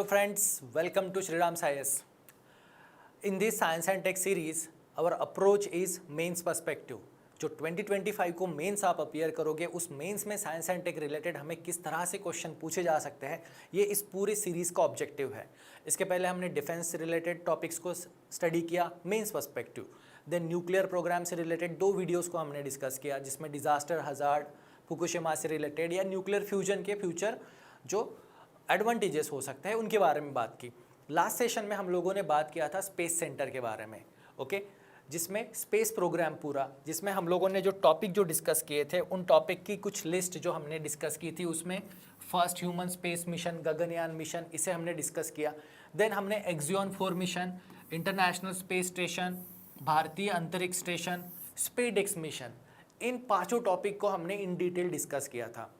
friends, welcome to Shriram Science. In this Science and Tech series, our approach is mains perspective. जो 2025 को mains आप appear करोगे, उस mains में science and tech related हमें किस तरह से क्वेश्चन पूछे जा सकते हैं, ये इस पूरी सीरीज़ का ऑब्जेक्टिव है. इसके पहले हमने डिफेंस से रिलेटेड टॉपिक्स को स्टडी किया mains perspective. Then nuclear programme से रिलेटेड 2 वीडियोज़ को हमने डिस्कस किया, जिसमें डिज़ास्टर हज़ार्ड, फुकुशिमा से रिलेटेड या न्यूक्लियर फ्यूजन के फ्यूचर जो एडवांटेजेस हो सकते हैं उनके बारे में बात की. लास्ट सेशन में हम लोगों ने बात किया था स्पेस सेंटर के बारे में, ओके, जिसमें स्पेस प्रोग्राम पूरा, जिसमें हम लोगों ने जो टॉपिक जो डिस्कस किए थे उन टॉपिक की कुछ लिस्ट जो हमने डिस्कस की थी, उसमें first human space mission, Gaganyaan mission, इसे हमने डिस्कस किया. देन हमने एक्सियोन 4 मिशन, इंटरनेशनल स्पेस स्टेशन, भारतीय अंतरिक्ष स्टेशन, स्पेसडेक्स मिशन, इन 5 टॉपिक को हमने इन डिटेल डिस्कस किया था.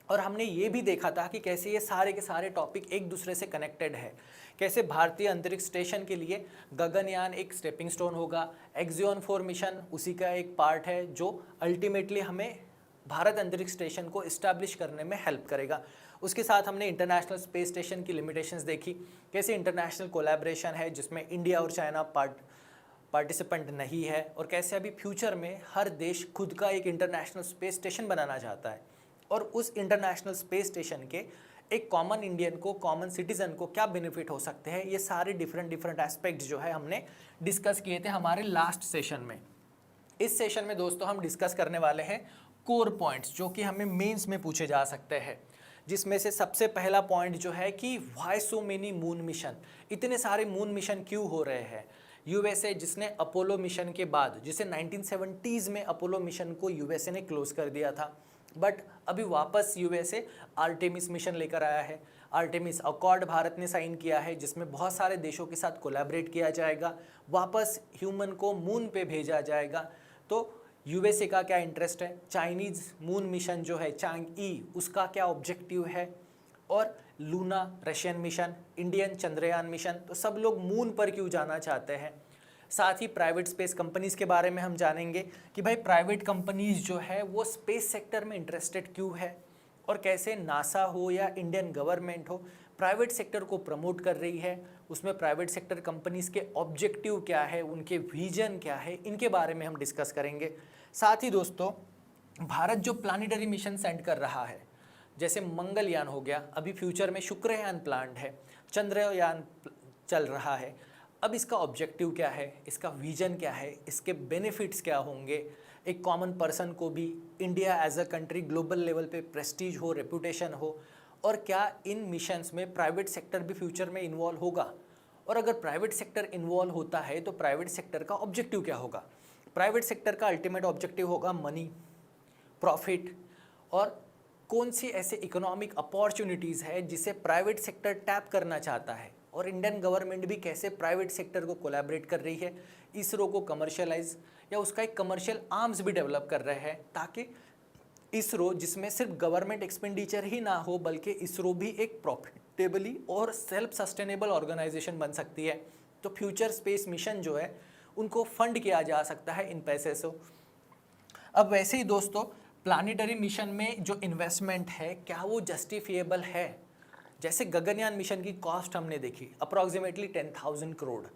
और हमने ये भी देखा था कि कैसे ये सारे के सारे टॉपिक एक दूसरे से कनेक्टेड है. कैसे भारतीय अंतरिक्ष स्टेशन के लिए गगनयान एक स्टेपिंग स्टोन होगा, एक्सियोन 4 मिशन उसी का एक पार्ट है जो अल्टीमेटली हमें भारत अंतरिक्ष स्टेशन को इस्टेब्लिश करने में हेल्प करेगा. उसके साथ हमने इंटरनेशनल स्पेस स्टेशन की लिमिटेशंस देखी, कैसे इंटरनेशनल कोलैबोरेशन है जिसमें इंडिया और चाइना पार्टिसिपेंट नहीं है, और कैसे अभी फ्यूचर में हर देश खुद का एक इंटरनेशनल स्पेस स्टेशन बनाना चाहता है, और उस इंटरनेशनल स्पेस स्टेशन के एक कॉमन इंडियन को, कॉमन सिटीजन को क्या बेनिफिट हो सकते हैं, ये सारे डिफरेंट एस्पेक्ट्स जो है हमने डिस्कस किए थे हमारे लास्ट सेशन में. इस सेशन में दोस्तों हम डिस्कस करने वाले हैं कोर पॉइंट्स जो कि हमें मेंस में पूछे जा सकते हैं, जिसमें से सबसे पहला पॉइंट जो है कि why so many moon mission, इतने सारे मून मिशन क्यों हो रहे हैं. यूएसए जिसने अपोलो मिशन के बाद, जिसे 1970s में अपोलो मिशन को यूएसए ने क्लोज कर दिया था, बट अभी वापस यूएसए आर्टेमिस मिशन लेकर आया है. आर्टेमिस अकॉर्ड भारत ने साइन किया है, जिसमें बहुत सारे देशों के साथ कोलैबोरेट किया जाएगा, वापस ह्यूमन को मून पे भेजा जाएगा. तो यूएसए का क्या इंटरेस्ट है, चाइनीज़ मून मिशन जो है चांग-ई, उसका क्या ऑब्जेक्टिव है, और Luna Russian mission, Indian Chandrayaan mission, तो सब लोग मून पर क्यों जाना चाहते हैं. साथ ही प्राइवेट स्पेस कंपनीज़ के बारे में हम जानेंगे कि भाई प्राइवेट कंपनीज़ जो है वो स्पेस सेक्टर में इंटरेस्टेड क्यों है, और कैसे नासा हो या इंडियन गवर्नमेंट हो प्राइवेट सेक्टर को प्रमोट कर रही है, उसमें प्राइवेट सेक्टर कंपनीज़ के ऑब्जेक्टिव क्या है, उनके विजन क्या है, इनके बारे में हम डिस्कस करेंगे. साथ ही दोस्तों भारत जो प्लानिटरी मिशन सेंड कर रहा है, जैसे मंगलयान हो गया, अभी फ्यूचर में शुक्रयान प्लान्ड है, चंद्रयान चल रहा है, अब इसका ऑब्जेक्टिव क्या है, इसका विजन क्या है, इसके बेनिफिट्स क्या होंगे, एक कॉमन पर्सन को भी India as a country global level पे प्रेस्टीज हो, रेपुटेशन हो, और क्या इन मिशंस में प्राइवेट सेक्टर भी फ्यूचर में इन्वॉल्व होगा, और अगर प्राइवेट सेक्टर इन्वॉल्व होता है तो प्राइवेट सेक्टर का ऑब्जेक्टिव क्या होगा. प्राइवेट सेक्टर का अल्टीमेट ऑब्जेक्टिव होगा मनी, प्रॉफिट, और कौन सी ऐसे इकोनॉमिक अपॉर्चुनिटीज़ है जिसे प्राइवेट सेक्टर टैप करना चाहता है, और इंडियन गवर्नमेंट भी कैसे प्राइवेट सेक्टर को कोलैबोरेट कर रही है, इसरो को कमर्शियलाइज या उसका एक कमर्शियल आर्म्स भी डेवलप कर रहे हैं, ताकि इसरो जिसमें सिर्फ गवर्नमेंट एक्सपेंडिचर ही ना हो बल्कि इसरो भी एक प्रॉफिटेबली और सेल्फ सस्टेनेबल ऑर्गेनाइजेशन बन सकती है. तो फ्यूचर स्पेस मिशन जो है उनको फंड किया जा सकता है इन पैसे से. अब वैसे ही दोस्तों प्लानिटरी मिशन में जो इन्वेस्टमेंट है क्या वो जस्टिफिएबल है. जैसे गगनयान मिशन की कॉस्ट हमने देखी अप्रॉक्सीमेटली 10,000 करोड़.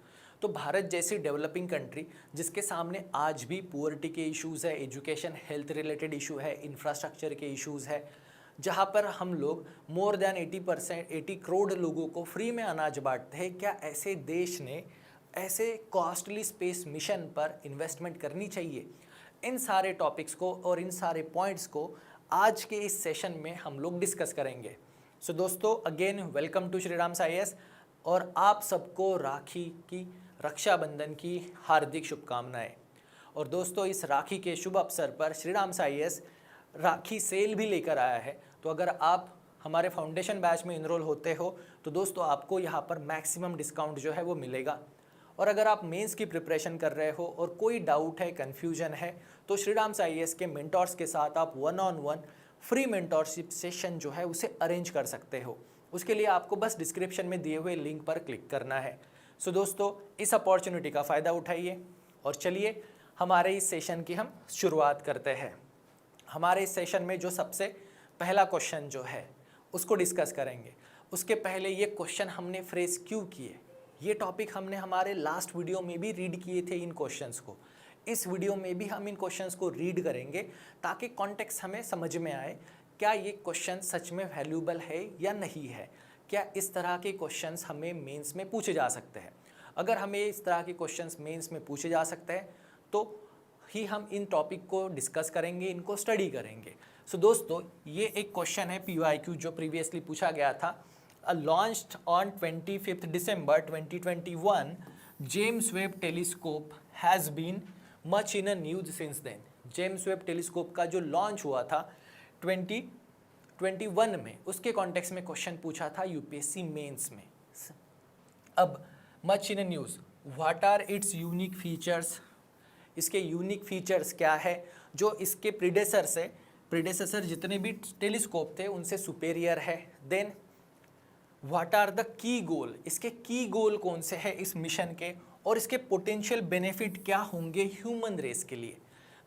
तो भारत जैसी डेवलपिंग कंट्री जिसके सामने आज भी पुअर्टी के इश्यूज़ है, एजुकेशन हेल्थ रिलेटेड इशू है, इंफ्रास्ट्रक्चर के इश्यूज़ है, जहाँ पर हम लोग मोर देन 80 करोड़ लोगों को फ्री में अनाज बांटते हैं, क्या ऐसे देश ने ऐसे कॉस्टली स्पेस मिशन पर इन्वेस्टमेंट करनी चाहिए. इन सारे टॉपिक्स को और इन सारे पॉइंट्स को आज के इस सेशन में हम लोग डिस्कस करेंगे. सो दोस्तों अगेन वेलकम टू श्रीराम साईएस, और आप सबको राखी की, रक्षाबंधन की हार्दिक शुभकामनाएं. और दोस्तों इस राखी के शुभ अवसर पर श्रीराम साईएस राखी सेल भी लेकर आया है. तो अगर आप हमारे फाउंडेशन बैच में इनरोल होते हो तो दोस्तों आपको यहाँ पर मैक्सिमम डिस्काउंट जो है वो मिलेगा. और अगर आप मेंस की प्रिपरेशन कर रहे हो और कोई डाउट है, कन्फ्यूजन है, तो श्रीराम साईएस के मेंटोर्स के साथ आप 1-on-1 फ्री मेंटोरशिप सेशन जो है उसे अरेंज कर सकते हो. उसके लिए आपको बस डिस्क्रिप्शन में दिए हुए लिंक पर क्लिक करना है. सो दोस्तों इस अपॉर्चुनिटी का फ़ायदा उठाइए, और चलिए हमारे इस सेशन की हम शुरुआत करते हैं. हमारे इस सेशन में जो सबसे पहला क्वेश्चन जो है उसको डिस्कस करेंगे. उसके पहले ये क्वेश्चन हमने फ्रेज क्यों किए, ये टॉपिक हमने हमारे लास्ट वीडियो में भी रीड किए थे इन क्वेश्चंस को। इस वीडियो में भी हम इन क्वेश्चंस को रीड करेंगे ताकि कॉन्टेक्स्ट हमें समझ में आए, क्या ये क्वेश्चन सच में वैल्यूएबल है या नहीं है, क्या इस तरह के क्वेश्चंस हमें मेंस में पूछे जा सकते हैं। अगर हमें इस तरह के क्वेश्चंस मेंस में पूछे जा सकते हैं तो ही हम इन टॉपिक को डिस्कस करेंगे, इनको स्टडी करेंगे। सो दोस्तों, ये एक क्वेश्चन है PYQ जो प्रीवियसली पूछा गया था। Launched on 25 December 2021, James Webb telescope has been much in a news since then. James Webb telescope का जो लॉन्च हुआ था 2021 में, उसके कॉन्टेक्स्ट में क्वेश्चन पूछा था यूपीएससी मेंस में। अब much in a news, what are its unique features, इसके यूनिक फीचर्स क्या है जो इसके प्रीडेसेसर जितने भी टेलीस्कोप थे उनसे सुपेरियर है। Then what are the key गोल, इसके की गोल कौन से है इस मिशन के, और इसके पोटेंशियल बेनिफिट क्या होंगे ह्यूमन रेस के लिए।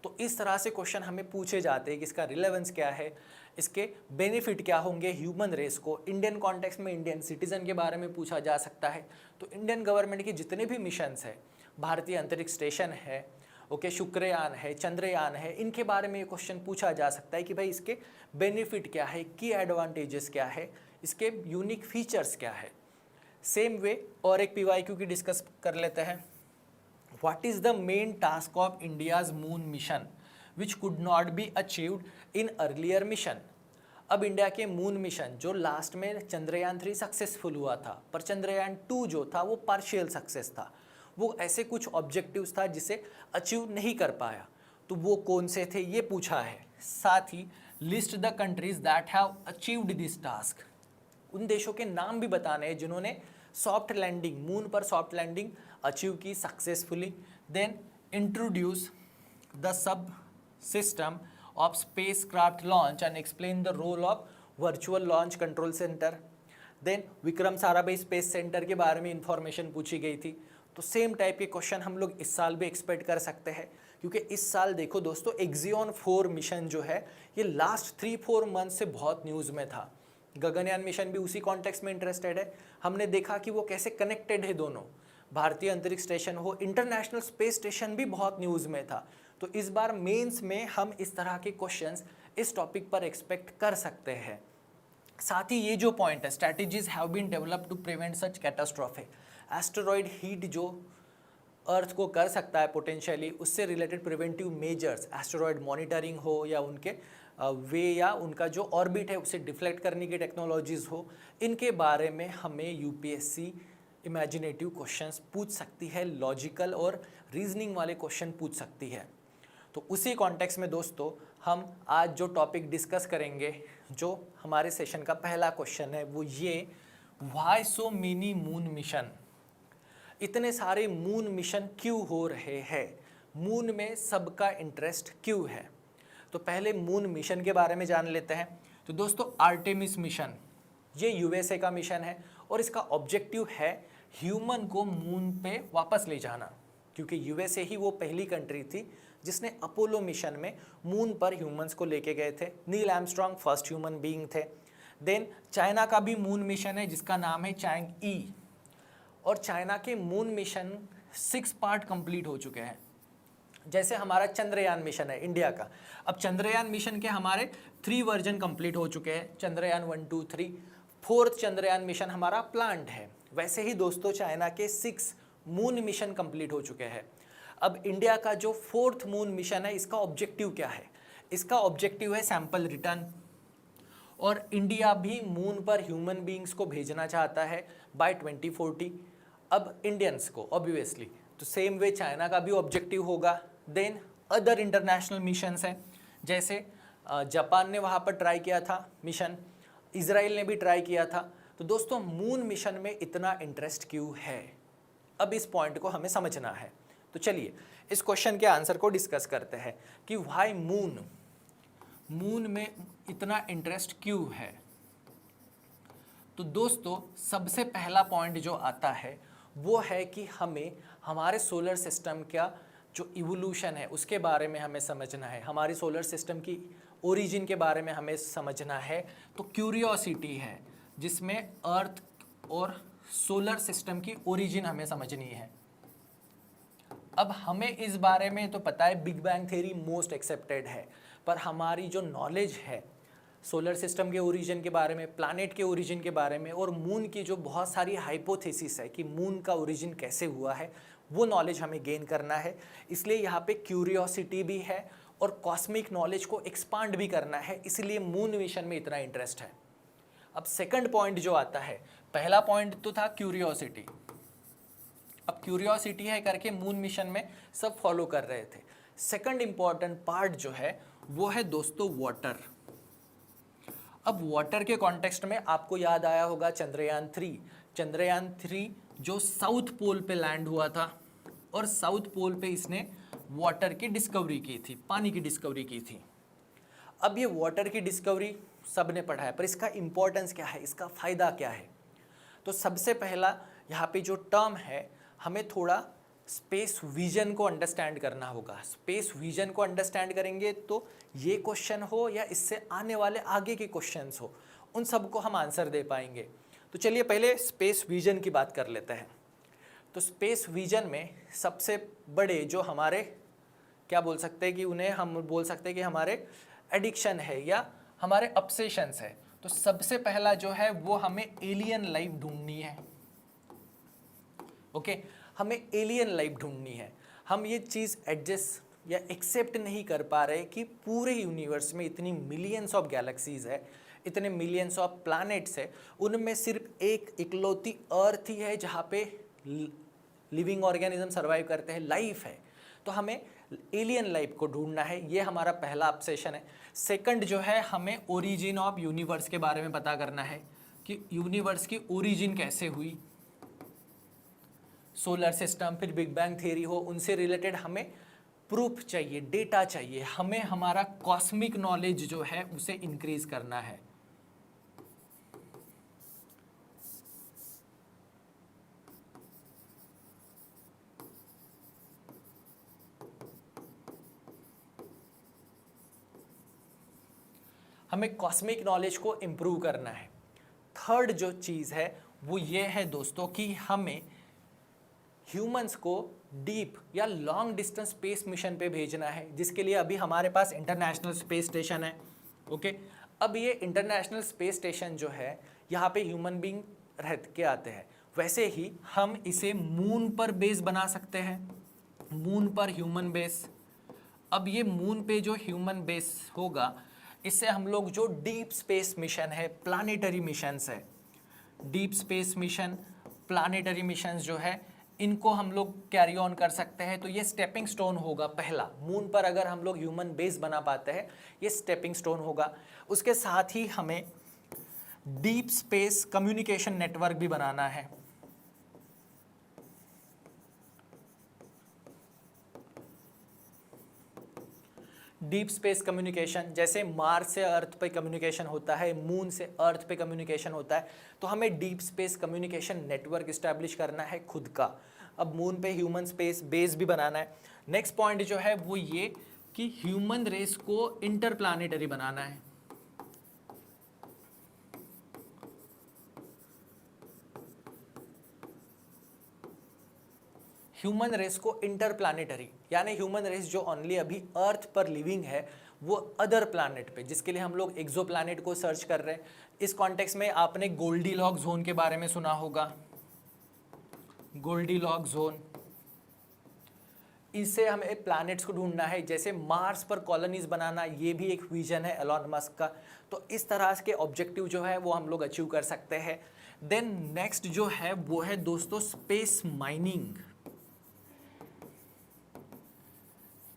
तो इस तरह से क्वेश्चन हमें पूछे जाते हैं कि इसका रिलेवेंस क्या है, इसके बेनिफिट क्या होंगे ह्यूमन रेस को। इंडियन कॉन्टेक्स्ट में इंडियन सिटीजन के बारे में पूछा जा सकता है। तो इंडियन गवर्नमेंट के जितने भी मिशंस है, भारतीय अंतरिक्ष स्टेशन है, ओके, शुक्रयान है, चंद्रयान है, इनके बारे में ये क्वेश्चन पूछा जा सकता है कि भाई इसके बेनिफिट क्या है, की एडवांटेजेस क्या है, इसके यूनिक फीचर्स क्या है। सेम वे और एक PYQ की डिस्कस कर लेते हैं। What is the main task of India's moon mission which could not be achieved in earlier mission. अब इंडिया के मून मिशन जो लास्ट में चंद्रयान 3 सक्सेसफुल हुआ था, पर चंद्रयान 2 जो था वो पार्शियल सक्सेस था, वो ऐसे कुछ ऑब्जेक्टिव्स था जिसे अचीव नहीं कर पाया। तो वो कौन से थे ये पूछा है। साथ ही list the countries that have achieved this task, उन देशों के नाम भी बताने हैं जिन्होंने सॉफ्ट लैंडिंग, मून पर सॉफ्ट लैंडिंग अचीव की successfully. Then introduce the sub system of space craft launch and explain the role of virtual launch control centre. Then Vikram Sarabhai space centre के बारे में इंफॉर्मेशन पूछी गई थी। तो सेम टाइप के क्वेश्चन हम लोग इस साल भी एक्सपेक्ट कर सकते हैं, क्योंकि इस साल देखो दोस्तों, एक्सियोन 4 मिशन जो है ये लास्ट 3-4 मंथ से बहुत न्यूज़ में था। गगनयान मिशन भी उसी कॉन्टेक्स्ट में इंटरेस्टेड है। हमने देखा कि वो कैसे कनेक्टेड है दोनों, भारतीय अंतरिक्ष स्टेशन हो, इंटरनेशनल स्पेस स्टेशन भी बहुत न्यूज़ में था। तो इस बार मेंस में हम इस तरह के क्वेश्चंस इस टॉपिक पर एक्सपेक्ट कर सकते हैं। साथ ही ये जो पॉइंट है, strategies have been developed to prevent such catastrophe, asteroid hit जो अर्थ को कर सकता है पोटेंशियली, उससे related preventive measures, asteroid monitoring हो या उनके वे या उनका जो ऑर्बिट है उसे डिफ्लेक्ट करने की टेक्नोलॉजीज़ हो, इनके बारे में हमें यूपीएससी इमेजिनेटिव क्वेश्चंस पूछ सकती है, लॉजिकल और रीजनिंग वाले क्वेश्चन पूछ सकती है। तो उसी कॉन्टेक्स्ट में दोस्तों हम आज जो टॉपिक डिस्कस करेंगे, जो हमारे सेशन का पहला क्वेश्चन है वो ये, why so many moon mission, इतने सारे मून मिशन क्यों हो रहे हैं, मून में सबका इंटरेस्ट क्यों है। तो पहले मून मिशन के बारे में जान लेते हैं। तो दोस्तों आर्टेमिस मिशन ये यूएसए का मिशन है और इसका ऑब्जेक्टिव है ह्यूमन को मून पे वापस ले जाना, क्योंकि यूएसए ही वो पहली कंट्री थी जिसने अपोलो मिशन में मून पर ह्यूमंस को लेके गए थे। Neil Armstrong first human being थे। देन चाइना का भी मून मिशन है जिसका नाम है चैंग ई, और चाइना के मून मिशन 6 पार्ट कंप्लीट हो चुके हैं। जैसे हमारा चंद्रयान मिशन है इंडिया का, अब चंद्रयान मिशन के हमारे 3 वर्जन कंप्लीट हो चुके हैं, चंद्रयान 1, 2, 3। 4th चंद्रयान मिशन हमारा प्लान्ड है। वैसे ही दोस्तों चाइना के 6 मून मिशन कंप्लीट हो चुके हैं। अब इंडिया का जो 4th मून मिशन है, इसका ऑब्जेक्टिव क्या है? इसका ऑब्जेक्टिव है सैंपल रिटर्न, और इंडिया भी मून पर ह्यूमन बीइंग्स को भेजना चाहता है बाय 2040। अब इंडियंस को ऑब्वियसली, तो सेम वे चाइना का भी ऑब्जेक्टिव होगा। देन अदर इंटरनेशनल मिशंस हैं, जैसे जापान ने वहाँ पर ट्राई किया था मिशन, इजराइल ने भी ट्राई किया था। तो दोस्तों मून मिशन में इतना इंटरेस्ट क्यों है, अब इस पॉइंट को हमें समझना है। तो चलिए इस क्वेश्चन के आंसर को डिस्कस करते हैं कि व्हाई मून में इतना इंटरेस्ट क्यों है। तो दोस्तों सबसे पहला पॉइंट जो आता है वो है कि हमें हमारे सोलर सिस्टम का जो इवोल्यूशन है उसके बारे में हमें समझना है, हमारी सोलर सिस्टम की ओरिजिन के बारे में हमें समझना है। तो क्यूरियोसिटी है, जिसमें अर्थ और सोलर सिस्टम की ओरिजिन हमें समझनी है। अब हमें इस बारे में तो पता है big bang theory most accepted है, पर हमारी जो नॉलेज है सोलर सिस्टम के ओरिजिन के बारे में, प्लैनेट के ओरिजिन के बारे में और मून की जो बहुत सारी हाइपोथेसिस है कि मून का ओरिजिन कैसे हुआ है, वो नॉलेज हमें गेन करना है। इसलिए यहाँ पे क्यूरियोसिटी भी है और कॉस्मिक नॉलेज को एक्सपांड भी करना है, इसलिए मून मिशन में इतना इंटरेस्ट है। अब सेकंड पॉइंट जो आता है, पहला पॉइंट तो था क्यूरियोसिटी, अब क्यूरियोसिटी है करके मून मिशन में सब फॉलो कर रहे थे। सेकंड इंपॉर्टेंट पार्ट जो है वो है दोस्तों वाटर। अब वाटर के कॉन्टेक्स्ट में आपको याद आया होगा चंद्रयान 3 जो साउथ पोल पे लैंड हुआ था और साउथ पोल पे इसने वाटर की डिस्कवरी की थी, पानी की डिस्कवरी की थी। अब ये वाटर की डिस्कवरी सबने पढ़ा है, पर इसका इंपॉर्टेंस क्या है, इसका फ़ायदा क्या है? तो सबसे पहला यहाँ पे जो टर्म है, हमें थोड़ा स्पेस विजन को अंडरस्टैंड करना होगा। स्पेस विजन को अंडरस्टैंड करेंगे तो ये क्वेश्चन हो या इससे आने वाले आगे के क्वेश्चंस हो, उन सब को हम आंसर दे पाएंगे। तो चलिए पहले स्पेस विजन की बात कर लेते हैं। तो स्पेस विजन में सबसे बड़े जो हमारे क्या बोल सकते हैं कि उन्हें हम बोल सकते हैं कि हमारे एडिक्शन है या हमारे ऑब्सेशंस है। तो सबसे पहला जो है वो हमें एलियन लाइफ ढूंढनी है। ओके, हमें एलियन लाइफ ढूंढनी है। हम ये चीज़ एडजस्ट या एक्सेप्ट नहीं कर पा रहे कि पूरे यूनिवर्स में इतनी मिलियंस ऑफ गैलेक्सीज है, इतने मिलियंस ऑफ प्लैनेट्स है, उनमें सिर्फ एक इकलौती अर्थ ही है जहाँ पे लिविंग ऑर्गेनिज्म सर्वाइव करते हैं, लाइफ है। तो हमें एलियन लाइफ को ढूंढना है, ये हमारा पहला ऑब्सेशन है। सेकंड जो है, हमें ओरिजिन ऑफ यूनिवर्स के बारे में पता करना है कि यूनिवर्स की ओरिजिन कैसे हुई। सोलर सिस्टम फिर बिग बैंग थ्योरी हो, उनसे रिलेटेड हमें प्रूफ चाहिए, डेटा चाहिए। हमें हमारा कॉस्मिक नॉलेज जो है उसे इंक्रीज करना है। हमें कॉस्मिक नॉलेज को इम्प्रूव करना है। थर्ड जो चीज़ है वो ये है दोस्तों कि हमें ह्यूमंस को डीप या लॉन्ग डिस्टेंस स्पेस मिशन पे भेजना है, जिसके लिए अभी हमारे पास इंटरनेशनल स्पेस स्टेशन है। ओके, अब ये इंटरनेशनल स्पेस स्टेशन जो है यहाँ पे ह्यूमन बीइंग रह के आते हैं, वैसे ही हम इसे मून पर बेस बना सकते हैं, मून पर ह्यूमन बेस। अब ये मून पे जो ह्यूमन बेस होगा, इससे हम लोग जो डीप स्पेस मिशन है, प्लानिटरी मिशंस है, deep space mission, planetary missions जो है, इनको हम लोग कैरी ऑन कर सकते हैं। तो ये स्टेपिंग स्टोन होगा पहला। मून पर अगर हम लोग ह्यूमन बेस बना पाते हैं, ये स्टेपिंग स्टोन होगा। उसके साथ ही हमें डीप स्पेस कम्युनिकेशन नेटवर्क भी बनाना है। डीप स्पेस कम्युनिकेशन, जैसे मार्स से अर्थ पे कम्युनिकेशन होता है, मून से अर्थ पे कम्युनिकेशन होता है, तो हमें deep space communication network establish करना है खुद का। अब मून पे ह्यूमन स्पेस बेस भी बनाना है। नेक्स्ट पॉइंट जो है वो ये कि ह्यूमन रेस को इंटरप्लानेटरी बनाना है। ह्यूमन रेस को इंटरप्लानेटरी, यानी ह्यूमन रेस जो ओनली अभी अर्थ पर लिविंग है, वो अदर प्लैनेट पे, जिसके लिए हम लोग एक्सो प्लैनेट को सर्च कर रहे हैं। इस कॉन्टेक्स्ट में आपने गोल्डीलॉक जोन के बारे में सुना होगा, गोल्डीलॉक जोन। इससे हमें प्लैनेट्स को ढूंढना है, जैसे मार्स पर कॉलोनीज बनाना, ये भी एक विजन है एलॉन मस्क का। तो इस तरह के ऑब्जेक्टिव जो है वो हम लोग अचीव कर सकते हैं। देन नेक्स्ट जो है वो है दोस्तों स्पेस माइनिंग।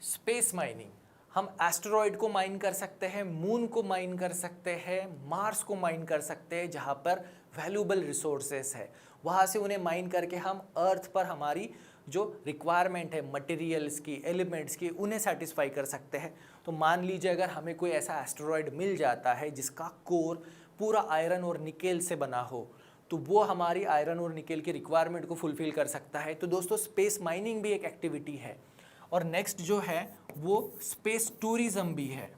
स्पेस माइनिंग, हम एस्टेरॉयड को माइन कर सकते हैं, मून को माइन कर सकते हैं, मार्स को माइन कर सकते हैं, जहाँ पर वैल्यूबल रिसोर्सेस है, वहाँ से उन्हें माइन करके हम अर्थ पर हमारी जो रिक्वायरमेंट है मटेरियल्स की, एलिमेंट्स की, उन्हें सेटिस्फाई कर सकते हैं। तो मान लीजिए अगर हमें कोई ऐसा एस्टेरॉयड मिल जाता है जिसका कोर पूरा आयरन और निकेल से बना हो, तो वो हमारी आयरन और निकेल की रिक्वायरमेंट को फुलफिल कर सकता है। तो दोस्तों स्पेस माइनिंग भी एक एक्टिविटी है। और नेक्स्ट जो है वो स्पेस टूरिज्म भी है।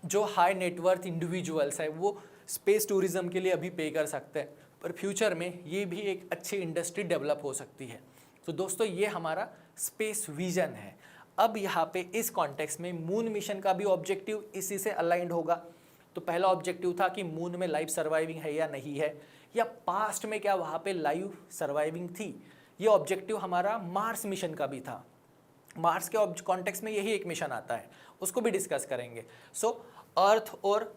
जो हाई नेटवर्थ इंडिविजुअल्स है वो स्पेस टूरिज्म के लिए अभी पे कर सकते हैं, पर फ्यूचर में ये भी एक अच्छी इंडस्ट्री डेवलप हो सकती है। तो दोस्तों ये हमारा स्पेस विजन है। अब यहाँ पे इस कॉन्टेक्स्ट में मून मिशन का भी ऑब्जेक्टिव इसी से अलाइंड होगा। तो पहला ऑब्जेक्टिव था कि मून में लाइफ सर्वाइविंग है या नहीं है, या पास्ट में क्या वहाँ पे लाइफ सर्वाइविंग थी। ये ऑब्जेक्टिव हमारा मार्स मिशन का भी था। मार्स के कॉन्टेक्स्ट में यही एक मिशन आता है, उसको भी डिस्कस करेंगे। सो अर्थ और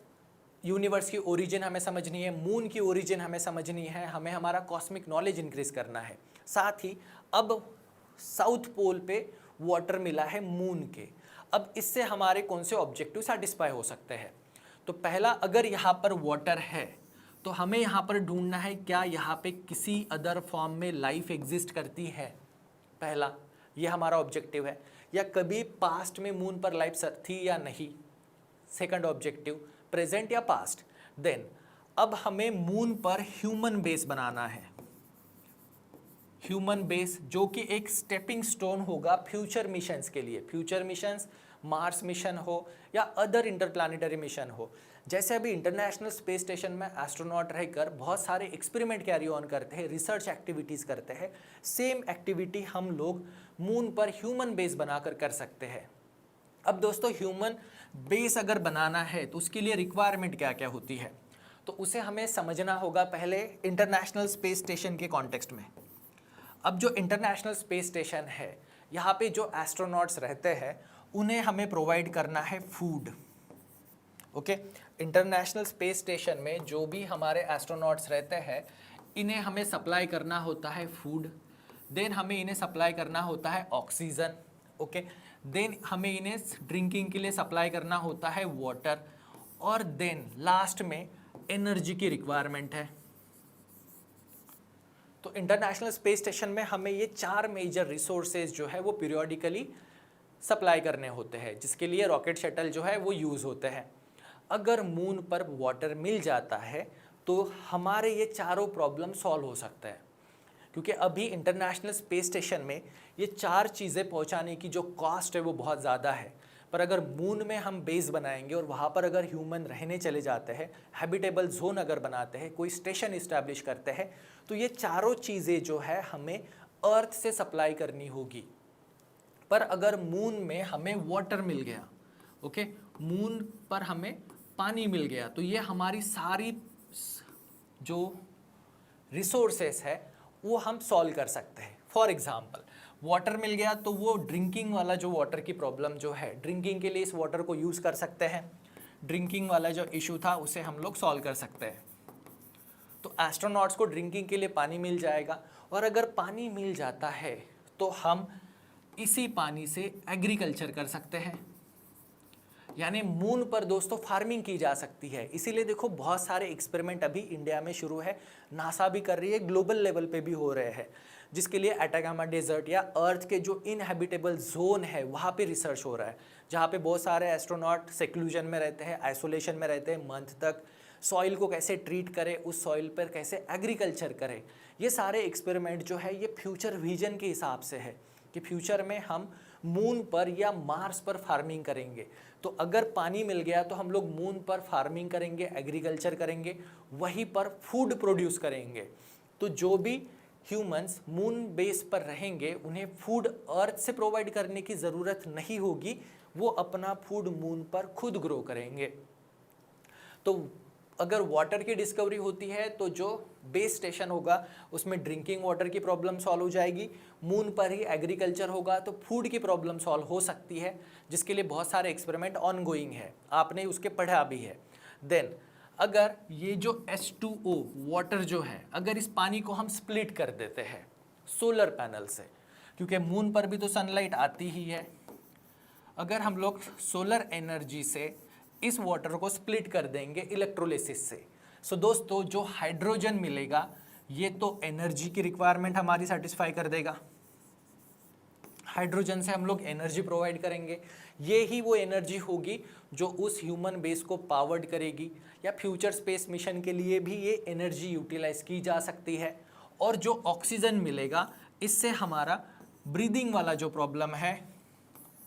यूनिवर्स की ओरिजिन हमें समझनी है, मून की ओरिजिन हमें समझनी है, हमें हमारा कॉस्मिक नॉलेज इंक्रीज करना है। साथ ही अब साउथ पोल पे वाटर मिला है मून के, अब इससे हमारे कौन से ऑब्जेक्टिव सेटिस्फाई हो सकते हैं। तो पहला, अगर यहाँ पर वाटर है तो हमें यहाँ पर ढूंढना है क्या यहाँ पे किसी अदर फॉर्म में लाइफ एग्जिस्ट करती है। पहला ये हमारा ऑब्जेक्टिव है, या कभी पास्ट में मून पर लाइफ थी या नहीं। सेकंड ऑब्जेक्टिव, प्रेजेंट या पास्ट। देन अब हमें मून पर ह्यूमन बेस बनाना है, ह्यूमन बेस जो कि एक स्टेपिंग स्टोन होगा फ्यूचर मिशंस के लिए। फ्यूचर मिशंस मार्स मिशन हो या अदर इंटरप्लानिटरी मिशन हो। जैसे अभी इंटरनेशनल स्पेस स्टेशन में एस्ट्रोनॉट रहकर बहुत सारे एक्सपेरिमेंट कैरी ऑन करते हैं, रिसर्च एक्टिविटीज़ करते हैं, सेम एक्टिविटी हम लोग मून पर ह्यूमन बेस बनाकर कर सकते हैं। अब दोस्तों ह्यूमन बेस अगर बनाना है तो उसके लिए रिक्वायरमेंट क्या क्या होती है, तो उसे हमें समझना होगा पहले इंटरनेशनल स्पेस स्टेशन के कॉन्टेक्स्ट में। अब जो इंटरनेशनल स्पेस स्टेशन है, यहाँ पे जो एस्ट्रोनॉट्स रहते हैं उन्हें हमें प्रोवाइड करना है food. Okay, international space station में जो भी हमारे एस्ट्रोनॉट्स रहते हैं इन्हें हमें सप्लाई करना होता है फूड। देन हमें इन्हें सप्लाई करना होता है ऑक्सीजन। ओके, देन हमें इन्हें ड्रिंकिंग के लिए सप्लाई करना होता है वाटर, और देन लास्ट में एनर्जी की रिक्वायरमेंट है। तो इंटरनेशनल स्पेस स्टेशन में हमें ये 4 मेजर रिसोर्सेज जो है वो पीरियोडिकली सप्लाई करने होते हैं, जिसके लिए रॉकेट शटल जो है वो यूज़ होते हैं। अगर मून पर वाटर मिल जाता है तो हमारे ये चारों प्रॉब्लम सॉल्व हो सकता है, क्योंकि अभी इंटरनेशनल स्पेस स्टेशन में ये 4 चीज़ें पहुंचाने की जो कॉस्ट है वो बहुत ज़्यादा है। पर अगर मून में हम बेस बनाएंगे और वहाँ पर अगर ह्यूमन रहने चले जाते हैं, हैबिटेबल जोन अगर बनाते हैं, कोई स्टेशन इस्टेब्लिश करते हैं, तो ये चारों चीज़ें जो है हमें अर्थ से सप्लाई करनी होगी। पर अगर मून में हमें वाटर मिल गया, ओके, मून पर हमें पानी मिल गया, तो ये हमारी सारी जो रिसोर्सेस है वो हम सॉल्व कर सकते हैं। फॉर एग्जांपल वाटर मिल गया तो वो ड्रिंकिंग वाला जो वाटर की प्रॉब्लम जो है, ड्रिंकिंग के लिए इस वाटर को यूज़ कर सकते हैं। ड्रिंकिंग वाला जो इशू था उसे हम लोग सॉल्व कर सकते हैं। तो एस्ट्रोनॉट्स को ड्रिंकिंग के लिए पानी मिल जाएगा, और अगर पानी मिल जाता है तो हम इसी पानी से एग्रीकल्चर कर सकते हैं, यानी मून पर दोस्तों फार्मिंग की जा सकती है। इसीलिए देखो बहुत सारे एक्सपेरिमेंट अभी इंडिया में शुरू है, नासा भी कर रही है, ग्लोबल लेवल पे भी हो रहे हैं, जिसके लिए एटाकामा डेजर्ट या अर्थ के जो इनहैबिटेबल जोन है वहाँ पे रिसर्च हो रहा है, जहाँ पे बहुत सारे एस्ट्रोनॉट सेक्लूजन में रहते हैं, आइसोलेशन में रहते हैं मंथ तक। सॉइल को कैसे ट्रीट करें, उस सॉइल पर कैसे एग्रीकल्चर करें, ये सारे एक्सपेरिमेंट जो है ये फ्यूचर विजन के हिसाब से है कि फ्यूचर में हम मून पर या मार्स पर फार्मिंग करेंगे। तो अगर पानी मिल गया तो हम लोग मून पर फार्मिंग करेंगे, एग्रीकल्चर करेंगे, वहीं पर फूड प्रोड्यूस करेंगे। तो जो भी ह्यूमंस मून बेस पर रहेंगे उन्हें फूड अर्थ से प्रोवाइड करने की ज़रूरत नहीं होगी, वो अपना फूड मून पर खुद ग्रो करेंगे। तो अगर वाटर की डिस्कवरी होती है तो जो बेस स्टेशन होगा उसमें ड्रिंकिंग वाटर की प्रॉब्लम सॉल्व हो जाएगी, मून पर ही एग्रीकल्चर होगा तो फूड की प्रॉब्लम सॉल्व हो सकती है, जिसके लिए बहुत सारे एक्सपेरिमेंट ऑनगोइंग है, आपने उसके पढ़ा भी है। देन अगर ये जो H2O वाटर जो है, अगर इस पानी को हम स्प्लिट कर देते हैं सोलर पैनल से, क्योंकि मून पर भी तो सनलाइट आती ही है, अगर हम लोग सोलर एनर्जी से इस वाटर को स्प्लिट कर देंगे इलेक्ट्रोलिसिस से, सो दोस्तों जो हाइड्रोजन मिलेगा ये तो एनर्जी की रिक्वायरमेंट हमारी सेटिस्फाई कर देगा। हाइड्रोजन से हम लोग एनर्जी प्रोवाइड करेंगे, ये ही वो एनर्जी होगी जो उस ह्यूमन बेस को पावर्ड करेगी, या फ्यूचर स्पेस मिशन के लिए भी ये एनर्जी यूटिलाइज की जा सकती है। और जो ऑक्सीजन मिलेगा इससे हमारा ब्रीदिंग वाला जो प्रॉब्लम है,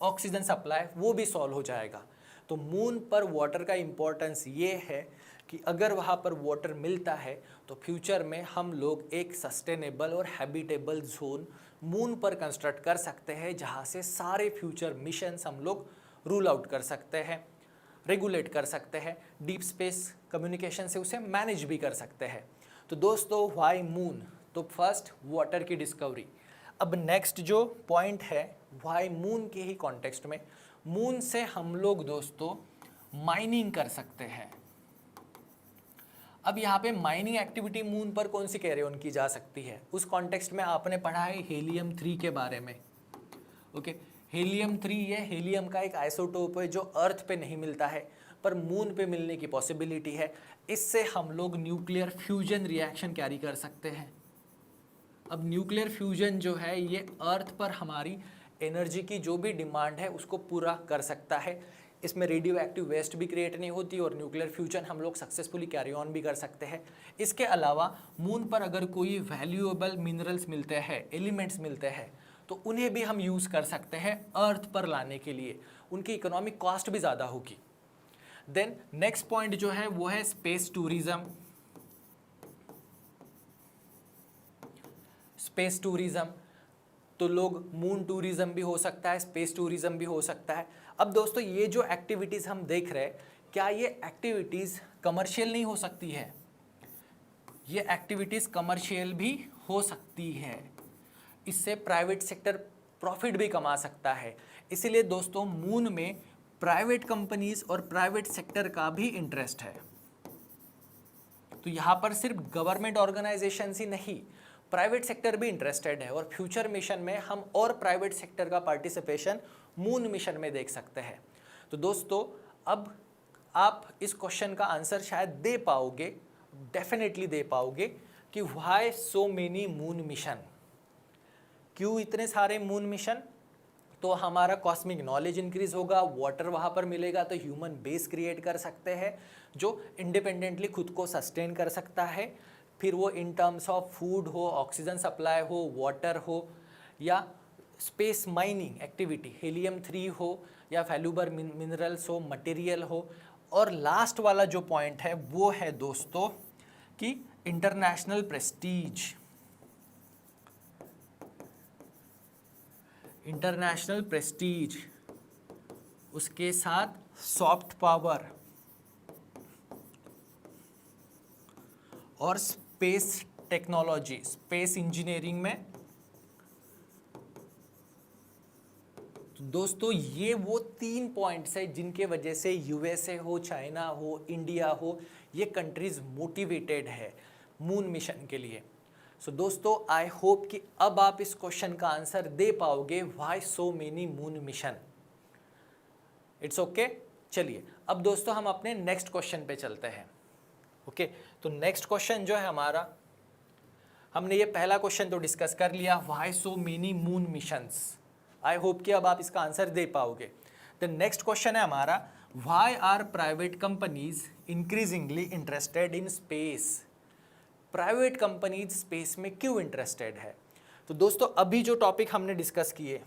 ऑक्सीजन सप्लाई, वो भी सॉल्व हो जाएगा। तो मून पर वाटर का इम्पोर्टेंस ये है कि अगर वहाँ पर वाटर मिलता है तो फ्यूचर में हम लोग एक सस्टेनेबल और हैबिटेबल जोन मून पर कंस्ट्रक्ट कर सकते हैं, जहाँ से सारे फ्यूचर मिशंस हम लोग रूल आउट कर सकते हैं, रेगुलेट कर सकते हैं, डीप स्पेस कम्युनिकेशन से उसे मैनेज भी कर सकते हैं। तो दोस्तों व्हाई मून, तो फर्स्ट वाटर की डिस्कवरी। अब नेक्स्ट जो पॉइंट है व्हाई मून के ही कॉन्टेक्स्ट में, मून से हम लोग दोस्तों माइनिंग कर सकते हैं। अब यहाँ पे माइनिंग एक्टिविटी मून पर कौन सी कैरी ऑन की जा सकती है, उस कॉन्टेक्स्ट में आपने पढ़ा है हीलियम 3 के बारे में। ओके, हीलियम 3 ये हीलियम का एक आइसोटोप है जो अर्थ पे नहीं मिलता है पर मून पे मिलने की पॉसिबिलिटी है। इससे हम लोग न्यूक्लियर फ्यूजन रिएक्शन कैरी कर सकते हैं। अब न्यूक्लियर फ्यूजन जो है ये अर्थ पर हमारी एनर्जी की जो भी डिमांड है उसको पूरा कर सकता है। इसमें रेडियो एक्टिव वेस्ट भी क्रिएट नहीं होती और न्यूक्लियर फ्यूजन हम लोग सक्सेसफुली कैरी ऑन भी कर सकते हैं। इसके अलावा मून पर अगर कोई वैल्यूएबल मिनरल्स मिलते हैं, एलिमेंट्स मिलते हैं, तो उन्हें भी हम यूज़ कर सकते हैं अर्थ पर लाने के लिए। उनकी इकोनॉमिक कॉस्ट भी ज़्यादा होगी। देन नेक्स्ट पॉइंट जो है वो है स्पेस टूरिज्म। स्पेस टूरिज्म तो लोग मून टूरिज्म भी हो सकता है, स्पेस टूरिज्म भी हो सकता है। अब दोस्तों ये जो एक्टिविटीज़ हम देख रहे हैं, क्या ये एक्टिविटीज़ कमर्शियल नहीं हो सकती है? ये एक्टिविटीज़ कमर्शियल भी हो सकती है। इससे प्राइवेट सेक्टर प्रॉफिट भी कमा सकता है। इसीलिए दोस्तों मून में प्राइवेट कंपनीज और प्राइवेट सेक्टर का भी इंटरेस्ट है। तो यहाँ पर सिर्फ गवर्नमेंट ऑर्गेनाइजेशंस ही नहीं, प्राइवेट सेक्टर भी इंटरेस्टेड है और फ्यूचर मिशन में हम और प्राइवेट सेक्टर का पार्टिसिपेशन मून मिशन में देख सकते हैं। तो दोस्तों अब आप इस क्वेश्चन का आंसर शायद दे पाओगे, डेफिनेटली दे पाओगे कि why so many moon mission, क्यों इतने सारे मून मिशन? तो हमारा कॉस्मिक नॉलेज इंक्रीज होगा, वाटर वहाँ पर मिलेगा तो ह्यूमन बेस क्रिएट कर सकते हैं जो इंडिपेंडेंटली खुद को सस्टेन कर सकता है। फिर वो इन टर्म्स ऑफ फूड हो, ऑक्सीजन सप्लाई हो, वाटर हो, या स्पेस माइनिंग एक्टिविटी हीलियम 3 हो, या वैल्यूएबल मिनरल्स हो, मटेरियल हो। और लास्ट वाला जो पॉइंट है वो है दोस्तों कि इंटरनेशनल प्रेस्टीज। इंटरनेशनल प्रेस्टीज, उसके साथ सॉफ्ट पावर और स्पेस टेक्नोलॉजी, स्पेस इंजीनियरिंग में। तो दोस्तों ये वो 3 पॉइंट्स है जिनके वजह से यूएसए हो, चाइना हो, इंडिया हो, ये कंट्रीज मोटिवेटेड है मून मिशन के लिए। सो दोस्तों आई होप कि अब आप इस क्वेश्चन का आंसर दे पाओगे, why so many moon mission. It's okay. चलिए अब दोस्तों हम अपने नेक्स्ट क्वेश्चन पे चलते हैं। ओके, तो नेक्स्ट क्वेश्चन जो है हमारा, हमने ये पहला क्वेश्चन तो डिस्कस कर लिया, why so many moon missions. I hope कि अब आप इसका आंसर दे पाओगे। द नेक्स्ट क्वेश्चन है हमारा, why are private companies increasingly interested in space? Private companies space में क्यों इंटरेस्टेड है? तो दोस्तों अभी जो टॉपिक हमने डिस्कस किए,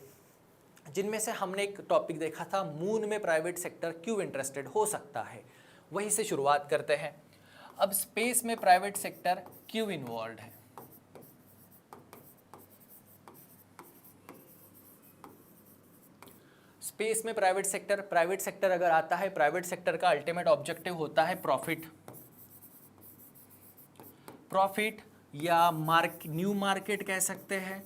जिनमें से हमने एक टॉपिक देखा था मून में प्राइवेट सेक्टर क्यों इंटरेस्टेड हो सकता है, वहीं से शुरुआत करते हैं। अब स्पेस में प्राइवेट सेक्टर क्यों इन्वॉल्व है? स्पेस में प्राइवेट सेक्टर अगर आता है, प्राइवेट सेक्टर का अल्टीमेट ऑब्जेक्टिव होता है प्रॉफिट या न्यू मार्केट कह सकते हैं,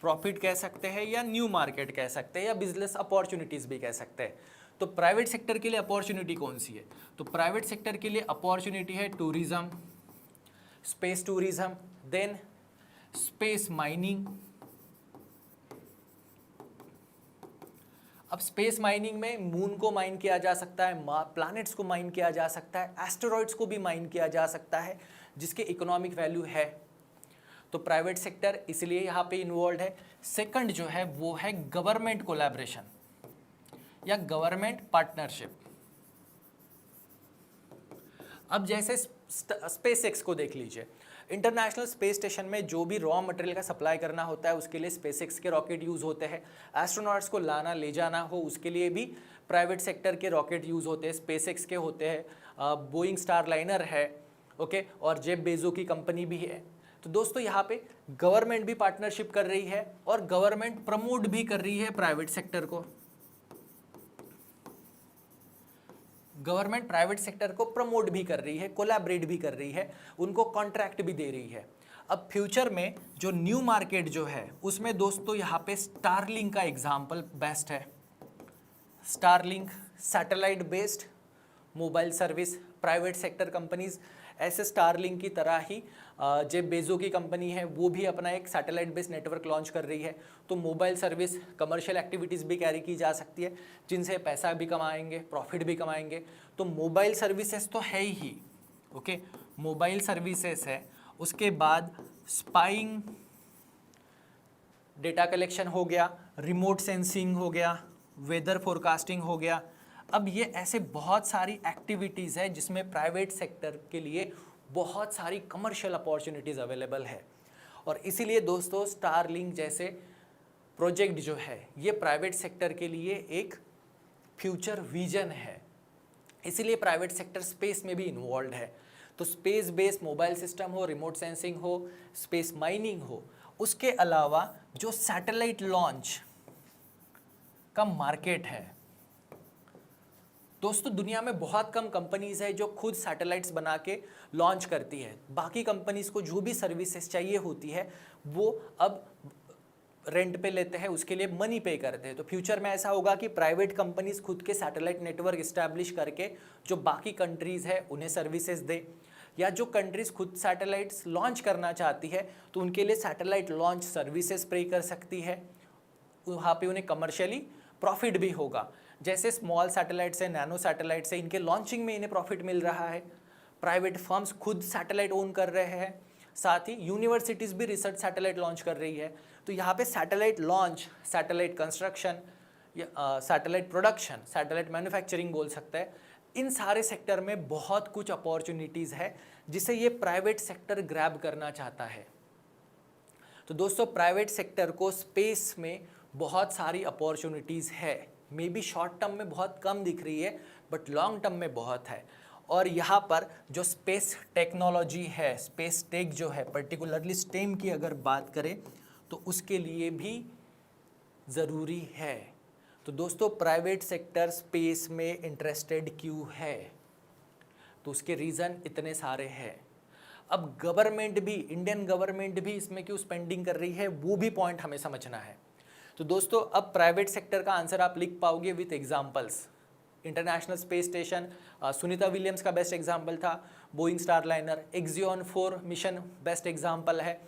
प्रॉफिट कह सकते हैं, या न्यू मार्केट कह सकते हैं, या बिजनेस अपॉर्चुनिटीज भी कह सकते हैं। तो प्राइवेट सेक्टर के लिए अपॉर्चुनिटी कौन सी है? तो प्राइवेट सेक्टर के लिए अपॉर्चुनिटी है tourism, space tourism, then space mining. अब स्पेस माइनिंग में मून को माइन किया जा सकता है, प्लैनेट्स को माइन किया जा सकता है, एस्टेरॉइड्स को भी माइन किया जा सकता है, जिसके इकोनॉमिक वैल्यू है। तो प्राइवेट सेक्टर इसलिए यहाँ पे इन्वॉल्व है। सेकंड जो है वो है गवर्नमेंट कोलैबोरेशन या गवर्नमेंट पार्टनरशिप। अब जैसे स्पेस एक्स को देख लीजिए, इंटरनेशनल स्पेस स्टेशन में जो भी रॉ मटेरियल का सप्लाई करना होता है उसके लिए स्पेसएक्स के रॉकेट यूज़ होते हैं। एस्ट्रोनॉट्स को लाना ले जाना हो उसके लिए भी प्राइवेट सेक्टर के रॉकेट यूज़ होते हैं, स्पेसएक्स के होते हैं, बोइंग स्टारलाइनर है, ओके, और जेफ बेजो की कंपनी भी है। तो दोस्तों यहाँ पे गवर्नमेंट भी पार्टनरशिप कर रही है और गवर्नमेंट प्रमोट भी कर रही है प्राइवेट सेक्टर को। गवर्नमेंट प्राइवेट सेक्टर को प्रमोट भी कर रही है, कोलैबोरेट भी कर रही है, उनको कॉन्ट्रैक्ट भी दे रही है। अब फ्यूचर में जो न्यू मार्केट जो है उसमें दोस्तों यहाँ पे स्टारलिंक का एग्जाम्पल बेस्ट है। Starlink satellite based mobile service, private sector companies ऐसे स्टारलिंक की तरह ही जेफ बेजो की कंपनी है वो भी अपना एक सैटेलाइट बेस्ड नेटवर्क लॉन्च कर रही है। तो मोबाइल सर्विस, कमर्शियल एक्टिविटीज़ भी कैरी की जा सकती है जिनसे पैसा भी कमाएंगे, प्रॉफिट भी कमाएंगे। तो मोबाइल सर्विसेज तो है ही, ओके, मोबाइल सर्विसेज है। उसके बाद स्पाइंग, डेटा कलेक्शन हो गया, रिमोट सेंसिंग हो गया, वेदर फोरकास्टिंग हो गया। अब ये ऐसे बहुत सारी एक्टिविटीज़ है जिसमें प्राइवेट सेक्टर के लिए बहुत सारी कमर्शियल अपॉर्चुनिटीज़ अवेलेबल है। और इसीलिए दोस्तों स्टारलिंक जैसे प्रोजेक्ट जो है ये प्राइवेट सेक्टर के लिए एक फ्यूचर विजन है। इसीलिए प्राइवेट सेक्टर स्पेस में भी इन्वॉल्व है। तो स्पेस बेस्ड मोबाइल सिस्टम हो, रिमोट सेंसिंग हो, स्पेस माइनिंग हो, उसके अलावा जो सैटेलाइट लॉन्च का मार्केट है दोस्तों, दुनिया में बहुत कम कंपनीज है जो खुद सैटेलाइट्स बना के लॉन्च करती है। बाकी कंपनीज को जो भी सर्विसेज चाहिए होती है वो अब रेंट पे लेते हैं, उसके लिए मनी पे करते हैं। तो फ्यूचर में ऐसा होगा कि प्राइवेट कंपनीज खुद के सैटेलाइट नेटवर्क इस्टेब्लिश करके जो बाकी कंट्रीज़ है उन्हें सर्विसेज दे, या जो कंट्रीज़ खुद सैटेलाइट्स लॉन्च करना चाहती है तो उनके लिए सैटेलाइट लॉन्च सर्विसेज पे कर सकती है। वहाँ पे उन्हें कमर्शियली प्रॉफिट भी होगा। जैसे स्मॉल सैटेलाइट से, नैनो सैटेलाइट से, इनके लॉन्चिंग में इन्हें प्रॉफिट मिल रहा है। प्राइवेट फर्म्स खुद सैटेलाइट ओन कर रहे हैं, साथ ही यूनिवर्सिटीज़ भी रिसर्च सैटेलाइट लॉन्च कर रही है। तो यहाँ पे सैटेलाइट लॉन्च, सैटेलाइट कंस्ट्रक्शन या सैटेलाइट प्रोडक्शन, सैटेलाइट मैन्युफैक्चरिंग बोल सकते हैं, इन सारे सेक्टर में बहुत कुछ अपॉर्चुनिटीज़ है जिसे ये प्राइवेट सेक्टर ग्रैब करना चाहता है। तो दोस्तों प्राइवेट सेक्टर को स्पेस में बहुत सारी अपॉर्चुनिटीज़ है। मे बी शॉर्ट टर्म में बहुत कम दिख रही है बट लॉन्ग टर्म में बहुत है। और यहाँ पर जो स्पेस टेक्नोलॉजी है, स्पेस टेक जो है, पर्टिकुलरली स्टेम की अगर बात करें तो उसके लिए भी ज़रूरी है। तो दोस्तों प्राइवेट सेक्टर स्पेस में इंटरेस्टेड क्यों है? तो उसके रीज़न इतने सारे हैं। अब गवर्नमेंट भी, इंडियन गवर्नमेंट भी इसमें क्यों स्पेंडिंग कर रही है वो भी पॉइंट हमें समझना है। तो दोस्तों अब प्राइवेट सेक्टर का आंसर आप लिख पाओगे with examples. International space station, Sunita Williams का बेस्ट एग्जांपल था। Boeing Starliner, Axiom 4 mission best example है।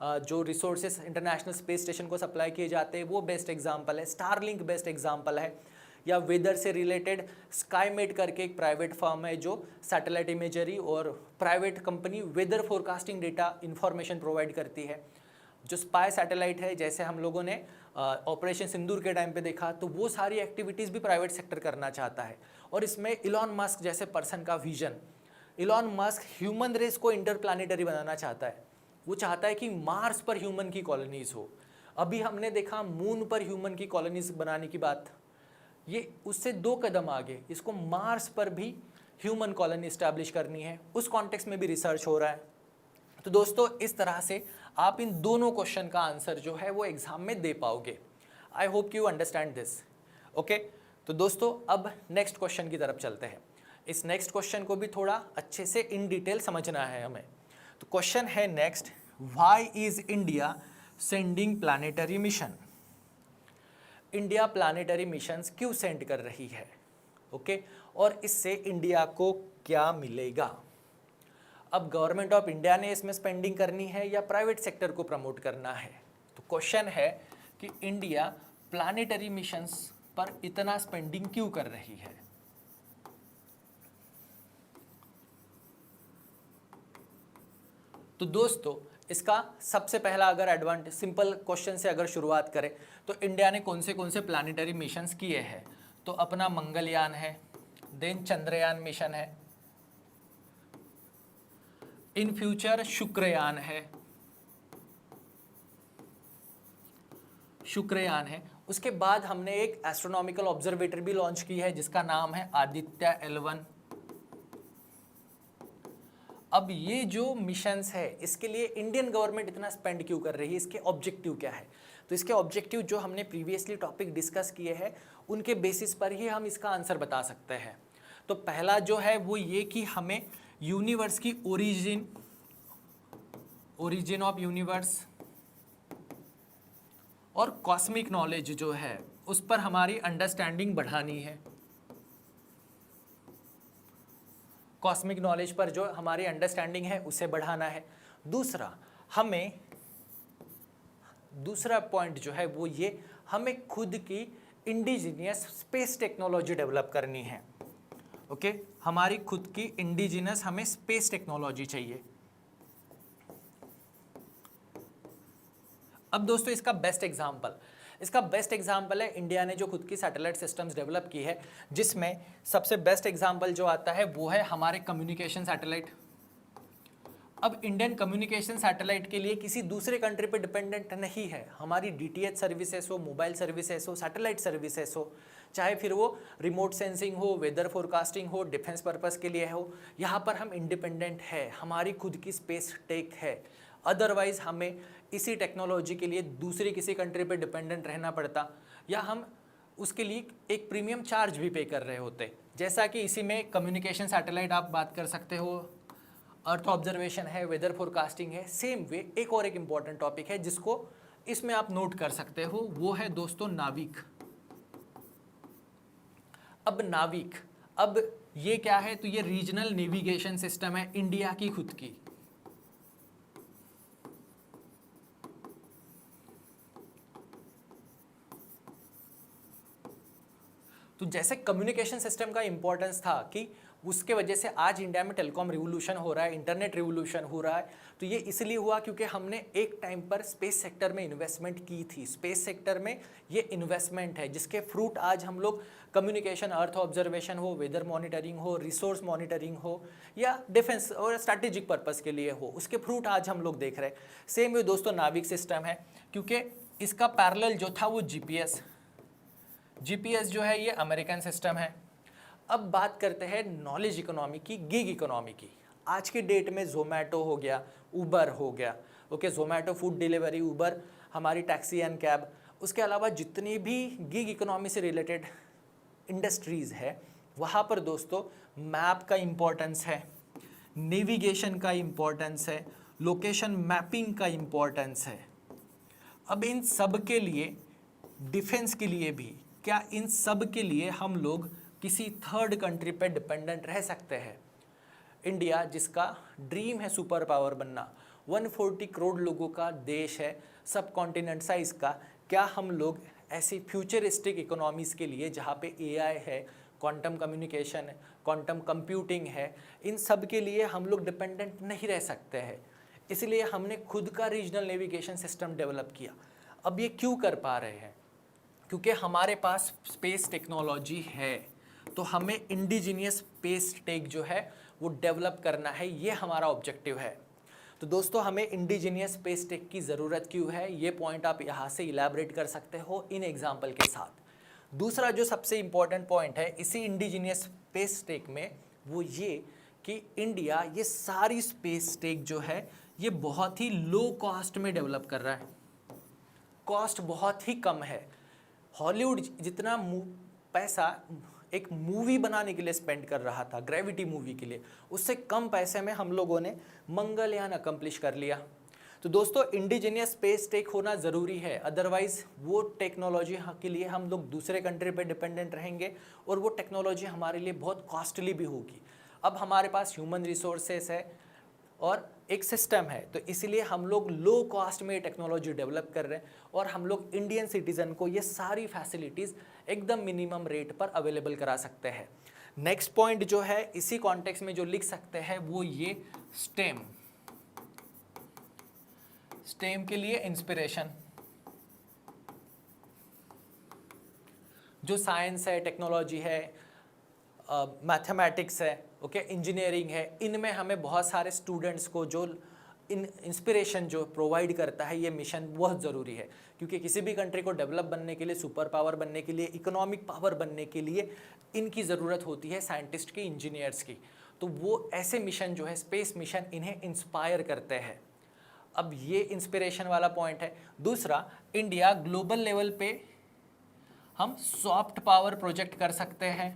जो रिसोर्सेस इंटरनेशनल स्पेस स्टेशन को सप्लाई किए जाते हैं वो बेस्ट एग्जांपल है। स्टारलिंक बेस्ट एग्जांपल है। या वेदर से रिलेटेड स्काईमेट करके एक प्राइवेट फर्म है जो सैटेलाइट इमेजरी और private company weather forecasting data information provide करती है। जो स्पाई सैटेलाइट है, जैसे हम लोगों ने ऑपरेशन सिंदूर के टाइम पे देखा, तो वो सारी एक्टिविटीज़ भी प्राइवेट सेक्टर करना चाहता है। और इसमें इलॉन मस्क जैसे पर्सन का vision, Elon Musk human race को इंटरप्लानिटरी बनाना चाहता है। वो चाहता है कि मार्स पर ह्यूमन की कॉलोनीज हो। अभी हमने देखा मून पर ह्यूमन की कॉलोनीज बनाने की बात, ये उससे 2 कदम आगे, इसको मार्स पर भी ह्यूमन कॉलोनी इस्टेब्लिश करनी है। उस कॉन्टेक्स्ट में भी रिसर्च हो रहा है। तो दोस्तों इस तरह से आप इन दोनों क्वेश्चन का आंसर जो है वो एग्जाम में दे पाओगे। I hope you understand this, okay. तो दोस्तों अब नेक्स्ट क्वेश्चन की तरफ चलते हैं। इस नेक्स्ट क्वेश्चन को भी थोड़ा अच्छे से इन डिटेल समझना है हमें। तो क्वेश्चन है next, why is India sending planetary mission? India planetary missions क्यों सेंड कर रही है, ओके, और इससे इंडिया को क्या मिलेगा? अब गवर्नमेंट ऑफ इंडिया ने इसमें स्पेंडिंग करनी है या प्राइवेट सेक्टर को प्रमोट करना है? तो क्वेश्चन है कि इंडिया प्लानिटरी मिशंस पर इतना स्पेंडिंग क्यों कर रही है? तो दोस्तों इसका सबसे पहला अगर एडवांटेज, सिंपल क्वेश्चन से अगर शुरुआत करें तो इंडिया ने कौन से प्लानिटरी मिशंस किए हैं? तो अपना मंगलयान है, देन चंद्रयान मिशन है, इन फ्यूचर शुक्रयान है, शुक्रयान है। उसके बाद हमने एक एस्ट्रोनॉमिकल ऑब्जर्वेटरी भी लॉन्च की है जिसका नाम है आदित्य L1। अब ये जो मिशंस है इसके लिए इंडियन गवर्नमेंट इतना स्पेंड क्यों कर रही है, इसके ऑब्जेक्टिव क्या है? तो इसके ऑब्जेक्टिव जो हमने प्रीवियसली टॉपिक डिस्कस किए हैं उनके बेसिस पर ही हम इसका आंसर बता सकते हैं। तो पहला जो है वो ये कि हमें यूनिवर्स की ओरिजिन ऑफ यूनिवर्स और कॉस्मिक नॉलेज जो है उस पर हमारी अंडरस्टैंडिंग बढ़ानी है। कॉस्मिक नॉलेज पर जो हमारी अंडरस्टैंडिंग है उसे बढ़ाना है। दूसरा पॉइंट जो है वो ये, हमें खुद की इंडिजिनियस स्पेस टेक्नोलॉजी डेवलप करनी है। ओके, हमारी खुद की इंडिजिनस हमें स्पेस टेक्नोलॉजी चाहिए। अब दोस्तों इसका बेस्ट एग्जाम्पल है इंडिया ने जो खुद की सैटेलाइट सिस्टम्स डेवलप की है, जिसमें सबसे बेस्ट एग्जाम्पल जो आता है वो है हमारे कम्युनिकेशन सैटेलाइट। अब इंडियन कम्युनिकेशन सैटेलाइट के लिए किसी दूसरे कंट्री पे डिपेंडेंट नहीं है। हमारी DTH सर्विसेज हो, मोबाइल सर्विसेज हो, सैटेलाइट सर्विसेज हो, चाहे फिर वो रिमोट सेंसिंग हो, वेदर फोरकास्टिंग हो, डिफेंस पर्पस के लिए हो, यहाँ पर हम इंडिपेंडेंट है, हमारी खुद की स्पेस टेक है। अदरवाइज हमें इसी टेक्नोलॉजी के लिए दूसरी किसी कंट्री पे डिपेंडेंट रहना पड़ता, या हम उसके लिए एक प्रीमियम चार्ज भी पे कर रहे होते। जैसा कि इसी में कम्युनिकेशन सैटेलाइट आप बात कर सकते हो, अर्थ ऑब्जर्वेशन है, वेदर फोरकास्टिंग है। सेम वे एक और एक इम्पॉर्टेंट टॉपिक है जिसको इसमें आप नोट कर सकते हो, वो है दोस्तों नाविक। अब ये क्या है? तो ये रीजनल नेविगेशन सिस्टम है इंडिया की खुद की। तो जैसे कम्युनिकेशन सिस्टम का इंपॉर्टेंस था कि उसके वजह से आज इंडिया में टेलीकॉम रिवोल्यूशन हो रहा है, इंटरनेट रिवोल्यूशन हो रहा है, तो ये इसलिए हुआ क्योंकि हमने एक टाइम पर स्पेस सेक्टर में इन्वेस्टमेंट की थी। स्पेस सेक्टर में ये इन्वेस्टमेंट है जिसके फ्रूट आज हम लोग कम्युनिकेशन, अर्थ ऑब्जर्वेशन हो, वेदर मॉनिटरिंग हो, रिसोर्स मॉनिटरिंग हो, या डिफेंस और स्ट्रैटेजिक पर्पस के लिए हो, उसके फ्रूट आज हम लोग देख रहे हैं। सेम वे दोस्तों नाविक सिस्टम है, क्योंकि इसका पैरेलल जो था वो जीपीएस जो है ये अमेरिकन सिस्टम है। अब बात करते हैं नॉलेज इकोनॉमी की, गिग इकोनॉमी की। आज के डेट में जोमेटो हो गया, उबर हो गया, ओके, जोमेटो फूड डिलीवरी, उबर हमारी टैक्सी एंड कैब, उसके अलावा जितनी भी गिग इकोनॉमी से रिलेटेड इंडस्ट्रीज़ है वहाँ पर दोस्तों मैप का इम्पोर्टेंस है, नेविगेशन का इम्पोर्टेंस है, लोकेशन मैपिंग का इम्पोर्टेंस है। अब इन सब के लिए, डिफेंस के लिए भी, क्या इन सब के लिए हम लोग किसी थर्ड कंट्री पे डिपेंडेंट रह सकते हैं? इंडिया जिसका ड्रीम है सुपर पावर बनना, 140 करोड़ लोगों का देश है, सब कॉन्टिनेंट साइज का, क्या हम लोग ऐसी फ्यूचरिस्टिक इकोनॉमीज़ के लिए जहाँ पे AI है, क्वांटम कम्युनिकेशन है, क्वांटम कंप्यूटिंग है, इन सब के लिए हम लोग डिपेंडेंट नहीं रह सकते हैं? इसलिए हमने खुद का रीजनल नेविगेशन सिस्टम डेवलप किया। अब ये क्यों कर पा रहे हैं? क्योंकि हमारे पास स्पेस टेक्नोलॉजी है, तो हमें इंडिजीनियस स्पेस टेक जो है वो डेवलप करना है, ये हमारा ऑब्जेक्टिव है। तो दोस्तों हमें इंडिजीनियस स्पेस टेक की ज़रूरत क्यों है, ये पॉइंट आप यहाँ से इलैबोरेट कर सकते हो इन एग्जाम्पल के साथ। दूसरा जो सबसे इम्पॉर्टेंट पॉइंट है इसी इंडिजीनियस स्पेस टेक में, वो ये कि इंडिया ये सारी स्पेस टेक जो है ये बहुत ही लो कॉस्ट में डेवलप कर रहा है। कॉस्ट बहुत ही कम है। हॉलीवुड जितना पैसा एक मूवी बनाने के लिए स्पेंड कर रहा था, ग्रेविटी मूवी के लिए, उससे कम पैसे में हम लोगों ने मंगलयान अकम्प्लिश कर लिया। तो दोस्तों इंडिजीनियस स्पेस टेक होना ज़रूरी है, अदरवाइज़ वो टेक्नोलॉजी के लिए हम लोग दूसरे कंट्री पे डिपेंडेंट रहेंगे और वो टेक्नोलॉजी हमारे लिए बहुत कॉस्टली भी होगी। अब हमारे पास ह्यूमन रिसोर्सेस है और एक सिस्टम है, तो इसलिए हम लोग लो कॉस्ट में टेक्नोलॉजी डेवलप कर रहे हैं और हम लोग इंडियन सिटीज़न को ये सारी फैसिलिटीज़ एकदम मिनिमम रेट पर अवेलेबल करा सकते हैं। नेक्स्ट पॉइंट जो है इसी कॉन्टेक्स्ट में जो लिख सकते हैं वो ये स्टेम के लिए इंस्पिरेशन। जो साइंस है, टेक्नोलॉजी है, मैथमेटिक्स है, ओके, इंजीनियरिंग है, इनमें हमें बहुत सारे स्टूडेंट्स को जो इंस्पिरेशन जो प्रोवाइड करता है ये मिशन बहुत ज़रूरी है, क्योंकि किसी भी कंट्री को डेवलप बनने के लिए, सुपर पावर बनने के लिए, इकोनॉमिक पावर बनने के लिए इनकी ज़रूरत होती है साइंटिस्ट की, इंजीनियर्स की। तो वो ऐसे मिशन जो है स्पेस मिशन इन्हें इंस्पायर करते हैं। अब ये इंस्पिरेशन वाला पॉइंट है। दूसरा, इंडिया ग्लोबल लेवल पे हम सॉफ्ट पावर प्रोजेक्ट कर सकते हैं।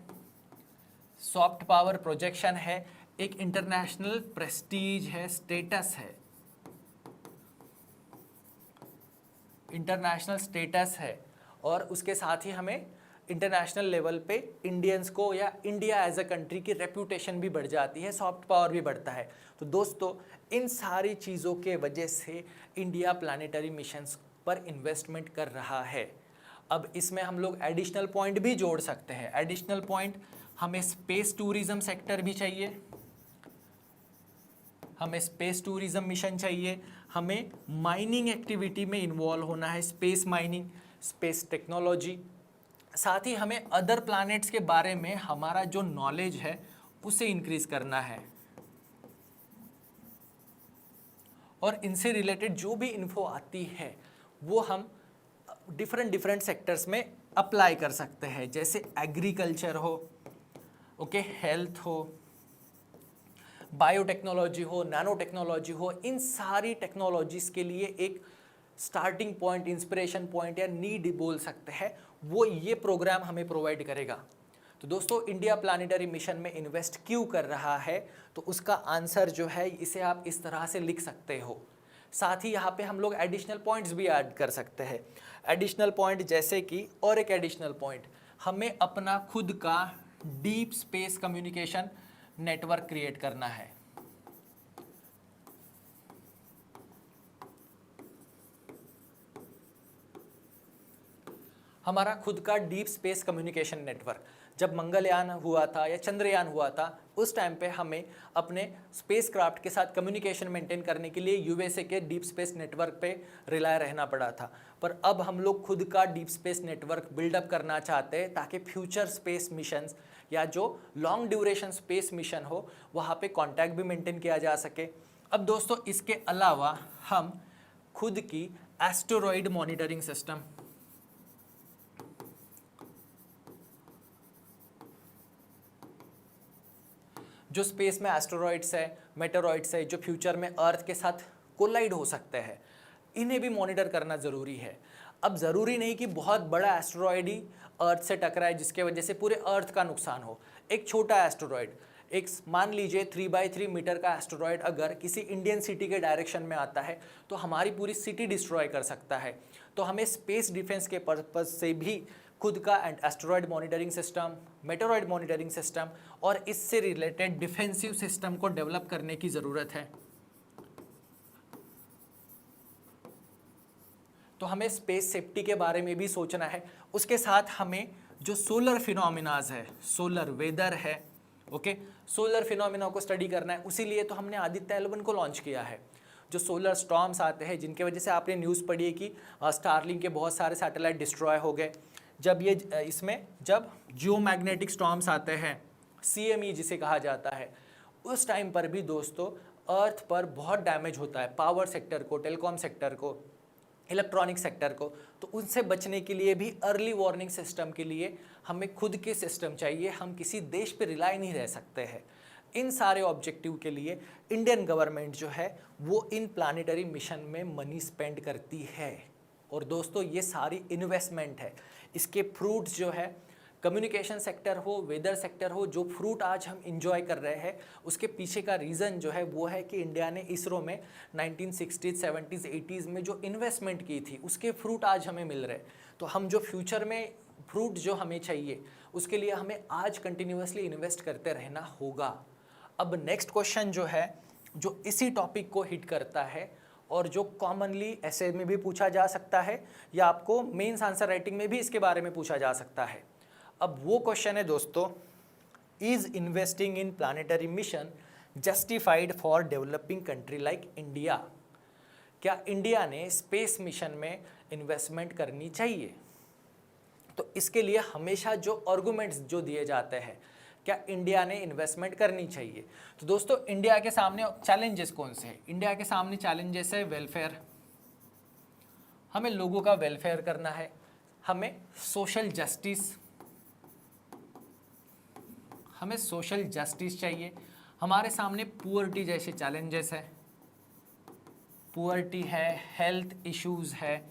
सॉफ्ट पावर प्रोजेक्शन है, एक इंटरनेशनल प्रेस्टीज है, स्टेटस है, इंटरनेशनल स्टेटस है, और उसके साथ ही हमें इंटरनेशनल लेवल पे इंडियंस को या इंडिया एज अ कंट्री की रेप्यूटेशन भी बढ़ जाती है, सॉफ्ट पावर भी बढ़ता है। तो दोस्तों इन सारी चीज़ों के वजह से इंडिया प्लानिटरी मिशंस पर इन्वेस्टमेंट कर रहा है। अब इसमें हम लोग एडिशनल पॉइंट भी जोड़ सकते हैं। एडिशनल पॉइंट, हमें स्पेस टूरिज्म सेक्टर भी चाहिए, हमें स्पेस टूरिज्म मिशन चाहिए, हमें माइनिंग एक्टिविटी में इन्वॉल्व होना है, स्पेस माइनिंग, स्पेस टेक्नोलॉजी, साथ ही हमें अदर प्लैनेट्स के बारे में हमारा जो नॉलेज है उसे इंक्रीज करना है, और इनसे रिलेटेड जो भी इन्फो आती है वो हम डिफरेंट सेक्टर्स में अप्लाई कर सकते हैं, जैसे एग्रीकल्चर हो, ओके, हेल्थ हो, बायोटेक्नोलॉजी हो, नैनो टेक्नोलॉजी हो। इन सारी टेक्नोलॉजीज के लिए एक स्टार्टिंग पॉइंट, इंस्पिरेशन पॉइंट या नीड बोल सकते हैं, वो ये प्रोग्राम हमें प्रोवाइड करेगा। तो दोस्तों इंडिया प्लानिटरी मिशन में इन्वेस्ट क्यों कर रहा है, तो उसका आंसर जो है इसे आप इस तरह से लिख सकते हो। साथ ही यहाँ पे हम लोग एडिशनल पॉइंट्स भी ऐड कर सकते हैं। एडिशनल पॉइंट जैसे कि, और एक एडिशनल पॉइंट, हमें अपना खुद का deep space communication network create करना है। हमारा खुद का डीप स्पेस कम्युनिकेशन नेटवर्क, जब मंगलयान हुआ था या चंद्रयान हुआ था उस टाइम पे हमें अपने स्पेस क्राफ्ट के साथ कम्युनिकेशन मेंटेन करने के लिए यूएसए के डीप स्पेस नेटवर्क पे रिलाय रहना पड़ा था। पर अब हम लोग खुद का डीप स्पेस नेटवर्क बिल्डअप करना चाहते हैं, ताकि फ्यूचर स्पेस मिशंस या जो लॉन्ग ड्यूरेशन स्पेस मिशन हो वहाँ पे कांटेक्ट भी मेंटेन किया जा सके। अब दोस्तों इसके अलावा हम खुद की एस्टेरॉयड मॉनिटरिंग सिस्टम, जो स्पेस में एस्टेरॉइड्स है, मेटेरॉइड्स है, जो फ्यूचर में अर्थ के साथ कोलाइड हो सकते हैं, इन्हें भी मॉनिटर करना ज़रूरी है। अब ज़रूरी नहीं कि बहुत बड़ा एस्टेरॉयड ही अर्थ से टकराए जिसके वजह से पूरे अर्थ का नुकसान हो। एक छोटा एस्टेरॉयड, एक मान लीजिए 3x3 मीटर का एस्टेरॉयड अगर किसी इंडियन सिटी के डायरेक्शन में आता है तो हमारी पूरी सिटी डिस्ट्रॉय कर सकता है। तो हमें स्पेस डिफेंस के पर्पज़ से भी खुद का asteroid monitoring system, meteoroid monitoring system और इससे रिलेटेड डिफेंसिव सिस्टम को डेवलप करने की ज़रूरत है। तो हमें स्पेस सेफ्टी के बारे में भी सोचना है। उसके साथ हमें जो सोलर फिनोमिनाज है, सोलर वेदर है, ओके, सोलर फिनोमिना को स्टडी करना है। उसीलिए तो हमने आदित्य L1 को लॉन्च किया है। जो सोलर स्टॉर्म्स आते हैं जिनके वजह से आपने न्यूज़ पढ़ी है कि स्टारलिंक के बहुत सारे सैटेलाइट डिस्ट्रॉय हो गए। जब ये इसमें जब जियोमैग्नेटिक स्टॉर्म्स आते हैं, CME जिसे कहा जाता है, उस टाइम पर भी दोस्तों अर्थ पर बहुत डैमेज होता है, पावर सेक्टर को, टेलीकॉम सेक्टर को, इलेक्ट्रॉनिक सेक्टर को। तो उनसे बचने के लिए भी अर्ली वार्निंग सिस्टम के लिए हमें खुद के सिस्टम चाहिए। हम किसी देश पे रिलाई नहीं रह सकते हैं। इन सारे ऑब्जेक्टिव के लिए इंडियन गवर्नमेंट जो है वो इन प्लानिटरी मिशन में मनी स्पेंड करती है। और दोस्तों ये सारी इन्वेस्टमेंट है, इसके फ्रूट्स जो है कम्युनिकेशन सेक्टर हो, वेदर सेक्टर हो, जो फ्रूट आज हम इंजॉय कर रहे हैं उसके पीछे का रीज़न जो है वो है कि इंडिया ने इसरो में 1960s, 70s, 80s में जो इन्वेस्टमेंट की थी उसके फ्रूट आज हमें मिल रहे हैं। तो हम जो फ्यूचर में फ्रूट जो हमें चाहिए उसके लिए हमें आज कंटिन्यूसली इन्वेस्ट करते रहना होगा। अब नेक्स्ट क्वेश्चन जो है जो इसी टॉपिक को हिट करता है और जो कॉमनली ऐसे में भी पूछा जा सकता है या आपको मेंस आंसर राइटिंग में भी इसके बारे में पूछा जा सकता है। अब वो क्वेश्चन है दोस्तों, is investing in planetary mission justified for developing country like India? क्या इंडिया ने स्पेस मिशन में इन्वेस्टमेंट करनी चाहिए? तो इसके लिए हमेशा जो आर्गुमेंट्स जो दिए जाते हैं क्या इंडिया ने इन्वेस्टमेंट करनी चाहिए? तो दोस्तों इंडिया के सामने चैलेंजेस कौन से हैं? इंडिया के सामने चैलेंजेस है वेलफेयर, हमें लोगों का वेलफेयर करना है, हमें सोशल जस्टिस चाहिए, हमारे सामने पुअर्टी जैसे चैलेंजेस है, पुअर्टी है, हेल्थ इश्यूज है,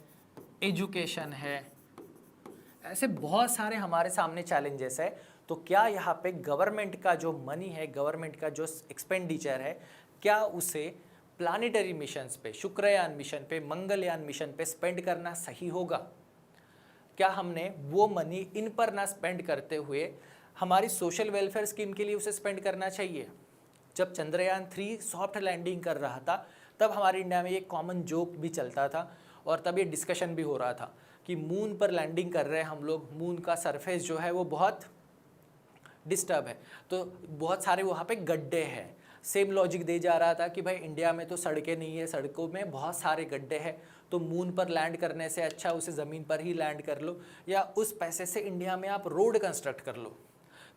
एजुकेशन है, ऐसे बहुत सारे हमारे सामने चैलेंजेस है। तो क्या यहाँ पे गवर्नमेंट का जो मनी है, गवर्नमेंट का जो एक्सपेंडिचर है, क्या उसे प्लानिटरी मिशंस पे, शुक्रयान मिशन पे, मंगलयान मिशन पे स्पेंड करना सही होगा? क्या हमने वो मनी इन पर ना स्पेंड करते हुए हमारी सोशल वेलफेयर स्कीम के लिए उसे स्पेंड करना चाहिए? जब चंद्रयान 3 सॉफ्ट लैंडिंग कर रहा था तब हमारे इंडिया में एक कॉमन जोक भी चलता था और तब ये डिस्कशन भी हो रहा था कि मून पर लैंडिंग कर रहे हैं हम लोग, मून का सरफेस जो है वो बहुत डिस्टर्ब है, तो बहुत सारे वहाँ पे गड्ढे हैं। सेम लॉजिक दे जा रहा था कि भाई इंडिया में तो सड़कें नहीं है, सड़कों में बहुत सारे गड्ढे हैं, तो मून पर लैंड करने से अच्छा उसे ज़मीन पर ही लैंड कर लो, या उस पैसे से इंडिया में आप रोड कंस्ट्रक्ट कर लो।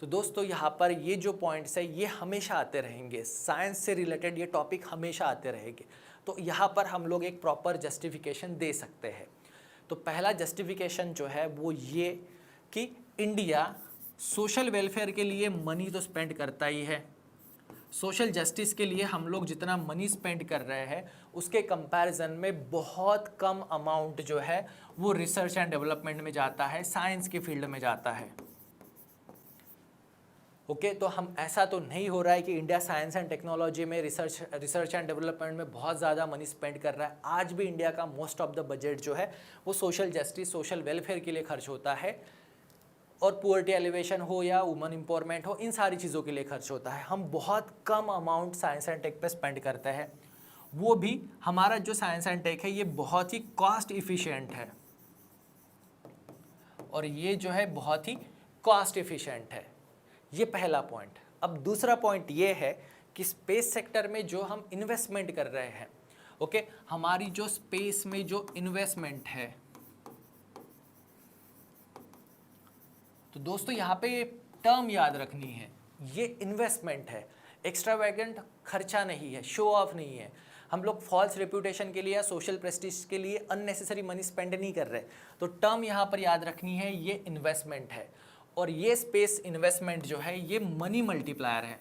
तो दोस्तों यहाँ पर ये जो पॉइंट्स है ये हमेशा आते रहेंगे, साइंस से रिलेटेड ये टॉपिक हमेशा आते रहेंगे। तो यहाँ पर हम लोग एक प्रॉपर जस्टिफिकेशन दे सकते हैं। तो पहला जस्टिफिकेशन जो है वो ये कि इंडिया सोशल वेलफेयर के लिए मनी तो स्पेंड करता ही है, सोशल जस्टिस के लिए हम लोग जितना मनी स्पेंड कर रहे हैं उसके कंपैरिजन में बहुत कम अमाउंट जो है वो रिसर्च एंड डेवलपमेंट में जाता है, साइंस के फील्ड में जाता है। ओके, तो हम ऐसा तो नहीं हो रहा है कि इंडिया साइंस एंड टेक्नोलॉजी में रिसर्च एंड डेवलपमेंट में बहुत ज़्यादा मनी स्पेंड कर रहा है। आज भी इंडिया का मोस्ट ऑफ द बजट जो है वो सोशल जस्टिस, सोशल वेलफेयर के लिए खर्च होता है, और पुअर्टी एलिवेशन हो या वुमन एम्पावरमेंट हो, इन सारी चीज़ों के लिए खर्च होता है। हम बहुत कम अमाउंट साइंस एंड टेक पे स्पेंड करते हैं, वो भी हमारा जो साइंस एंड टेक है ये बहुत ही कॉस्ट इफ़िशिएंट है, और ये जो है बहुत ही कॉस्ट इफ़िशिएंट है। ये पहला पॉइंट। अब दूसरा पॉइंट ये है कि स्पेस सेक्टर में जो हम इन्वेस्टमेंट कर रहे हैं, ओके, हमारी जो स्पेस में जो इन्वेस्टमेंट है, तो दोस्तों यहाँ पे टर्म याद रखनी है, ये इन्वेस्टमेंट है, एक्स्ट्रावैगेंट खर्चा नहीं है, शो ऑफ नहीं है। हम लोग फॉल्स रेपुटेशन के लिए या सोशल प्रेस्टीज के लिए अननेसेसरी मनी स्पेंड नहीं कर रहे। तो टर्म यहाँ पर याद रखनी है, ये इन्वेस्टमेंट है, और ये स्पेस इन्वेस्टमेंट जो है ये मनी मल्टीप्लायर है।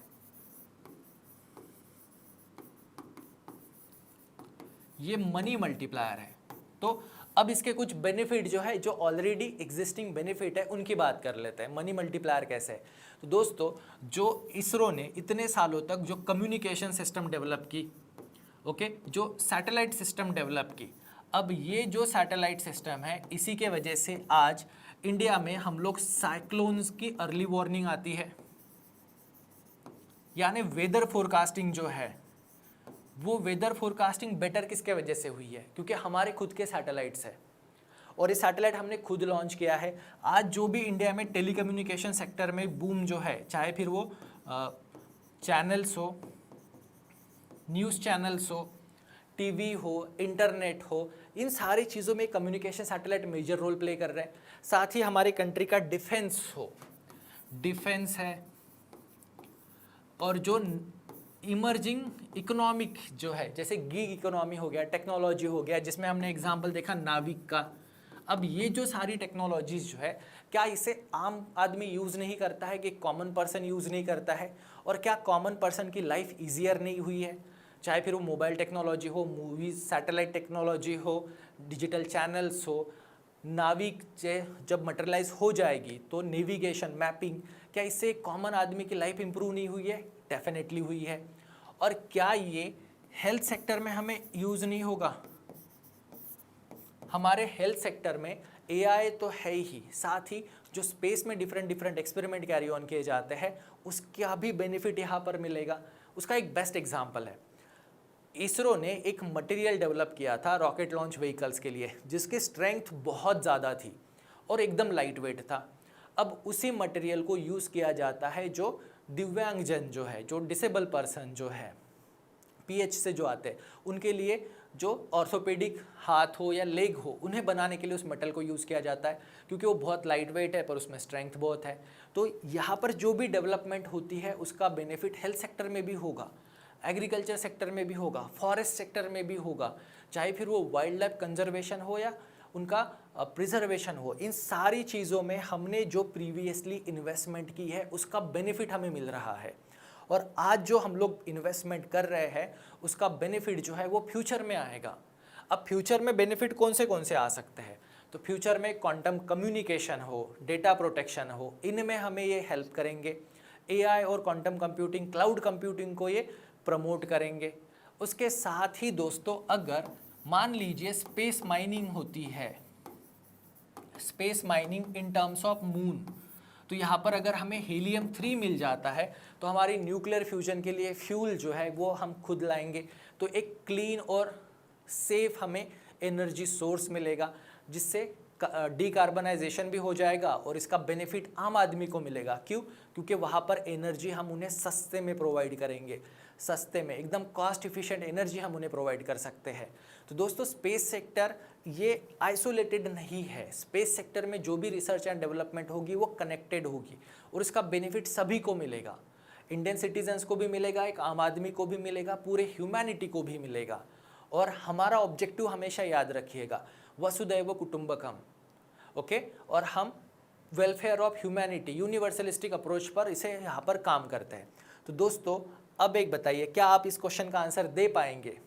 ये मनी मल्टीप्लायर है। तो अब इसके कुछ बेनिफिट जो है, जो ऑलरेडी एग्जिस्टिंग बेनिफिट है, उनकी बात कर लेते हैं। मनी मल्टीप्लायर कैसे है? तो दोस्तों जो इसरो ने इतने सालों तक जो कम्युनिकेशन सिस्टम डेवलप की, ओके, जो सैटेलाइट सिस्टम डेवलप की, अब ये जो सैटेलाइट सिस्टम है इसी के वजह से आज इंडिया में हम लोग साइक्लोन्स की अर्ली वार्निंग आती है, यानी वेदर फोरकास्टिंग जो है वो वेदर फोरकास्टिंग बेटर किसके वजह से हुई है? क्योंकि हमारे खुद के सैटेलाइट्स है, और ये सैटेलाइट हमने खुद लॉन्च किया है। आज जो भी इंडिया में टेलीकम्युनिकेशन सेक्टर में बूम जो है, चाहे फिर वो चैनल्स हो, न्यूज़ चैनल्स हो, टीवी हो, इंटरनेट हो, इन सारी चीज़ों में communication satellite major role play कर रहे हैं। साथ ही हमारे कंट्री का डिफेंस हो, डिफेंस है, और जो इमर्जिंग इकोनॉमिक जो है, जैसे गिग इकोनॉमी हो गया, टेक्नोलॉजी हो गया, जिसमें हमने एग्जांपल देखा नाविक का। अब ये जो सारी टेक्नोलॉजीज जो है, क्या इसे आम आदमी यूज़ नहीं करता है, कि कॉमन पर्सन यूज़ नहीं करता है? और क्या कॉमन पर्सन की लाइफ ईजियर नहीं हुई है? चाहे फिर वो मोबाइल टेक्नोलॉजी हो, मूवीज़, सैटेलाइट टेक्नोलॉजी हो, डिजिटल चैनल्स हो, नाविक जब मटेरियलाइज हो जाएगी तो नेविगेशन, मैपिंग, क्या इससे कॉमन आदमी की लाइफ इंप्रूव नहीं हुई है? डेफिनेटली हुई है। और क्या ये हेल्थ सेक्टर में हमें यूज़ नहीं होगा? हमारे हेल्थ सेक्टर में एआई तो है ही, साथ ही जो स्पेस में डिफरेंट एक्सपेरिमेंट कैरी ऑन किए जाते हैं उसका भी बेनिफिट यहाँ पर मिलेगा। उसका एक बेस्ट एग्जाम्पल है, इसरो ने एक मटेरियल डेवलप किया था रॉकेट लॉन्च व्हीकल्स के लिए, जिसकी स्ट्रेंथ बहुत ज़्यादा थी और एकदम लाइट वेट था। अब उसी मटेरियल को यूज़ किया जाता है जो दिव्यांगजन जो है, जो डिसेबल पर्सन जो है, पीएच से जो आते हैं, उनके लिए जो ऑर्थोपेडिक हाथ हो या लेग हो, उन्हें बनाने के लिए उस मेटल को यूज़ किया जाता है, क्योंकि वो बहुत लाइट वेट है पर उसमें स्ट्रेंथ बहुत है। तो यहाँ पर जो भी डेवलपमेंट होती है उसका बेनिफिट हेल्थ सेक्टर में भी होगा, एग्रीकल्चर सेक्टर में भी होगा, फॉरेस्ट सेक्टर में भी होगा, चाहे फिर वो वाइल्ड लाइफ कंजर्वेशन हो या उनका प्रिजर्वेशन हो। इन सारी चीज़ों में हमने जो प्रीवियसली इन्वेस्टमेंट की है उसका बेनिफिट हमें मिल रहा है, और आज जो हम लोग इन्वेस्टमेंट कर रहे हैं उसका बेनिफिट जो है वो फ्यूचर में आएगा। अब फ्यूचर में बेनिफिट कौन से आ सकते हैं? तो फ्यूचर में क्वांटम कम्युनिकेशन हो, डेटा प्रोटेक्शन हो, इनमें हमें ये हेल्प करेंगे। एआई और क्वांटम कंप्यूटिंग, क्लाउड कंप्यूटिंग को ये प्रमोट करेंगे। उसके साथ ही दोस्तों, अगर मान लीजिए स्पेस माइनिंग होती है, space mining in terms of moon, तो यहाँ पर अगर हमें हीलियम 3 मिल जाता है तो हमारी न्यूक्लियर फ्यूजन के लिए फ्यूल जो है वो हम खुद लाएंगे, तो एक क्लीन और सेफ हमें एनर्जी सोर्स मिलेगा, जिससे डिकार्बनाइजेशन भी हो जाएगा और इसका बेनिफिट आम आदमी को मिलेगा। क्यों? क्योंकि वहाँ पर एनर्जी हम उन्हें सस्ते में प्रोवाइड करेंगे, सस्ते में, एकदम कॉस्ट इफिशिएंट एनर्जी हम उन्हें प्रोवाइड कर सकते हैं। तो दोस्तों, स्पेस सेक्टर ये आइसोलेटेड नहीं है। स्पेस सेक्टर में जो भी रिसर्च एंड डेवलपमेंट होगी वो कनेक्टेड होगी और इसका बेनिफिट सभी को मिलेगा। इंडियन सिटीजन्स को भी मिलेगा, एक आम आदमी को भी मिलेगा, पूरे ह्यूमैनिटी को भी मिलेगा। और हमारा ऑब्जेक्टिव हमेशा याद रखिएगा, वसुदैव कुटुंबकम, ओके। और हम वेलफेयर ऑफ ह्यूमैनिटी, यूनिवर्सलिस्टिक अप्रोच पर इसे यहाँ पर काम करते हैं। तो दोस्तों, अब एक बताइए, क्या आप इस क्वेश्चन का आंसर दे पाएंगे?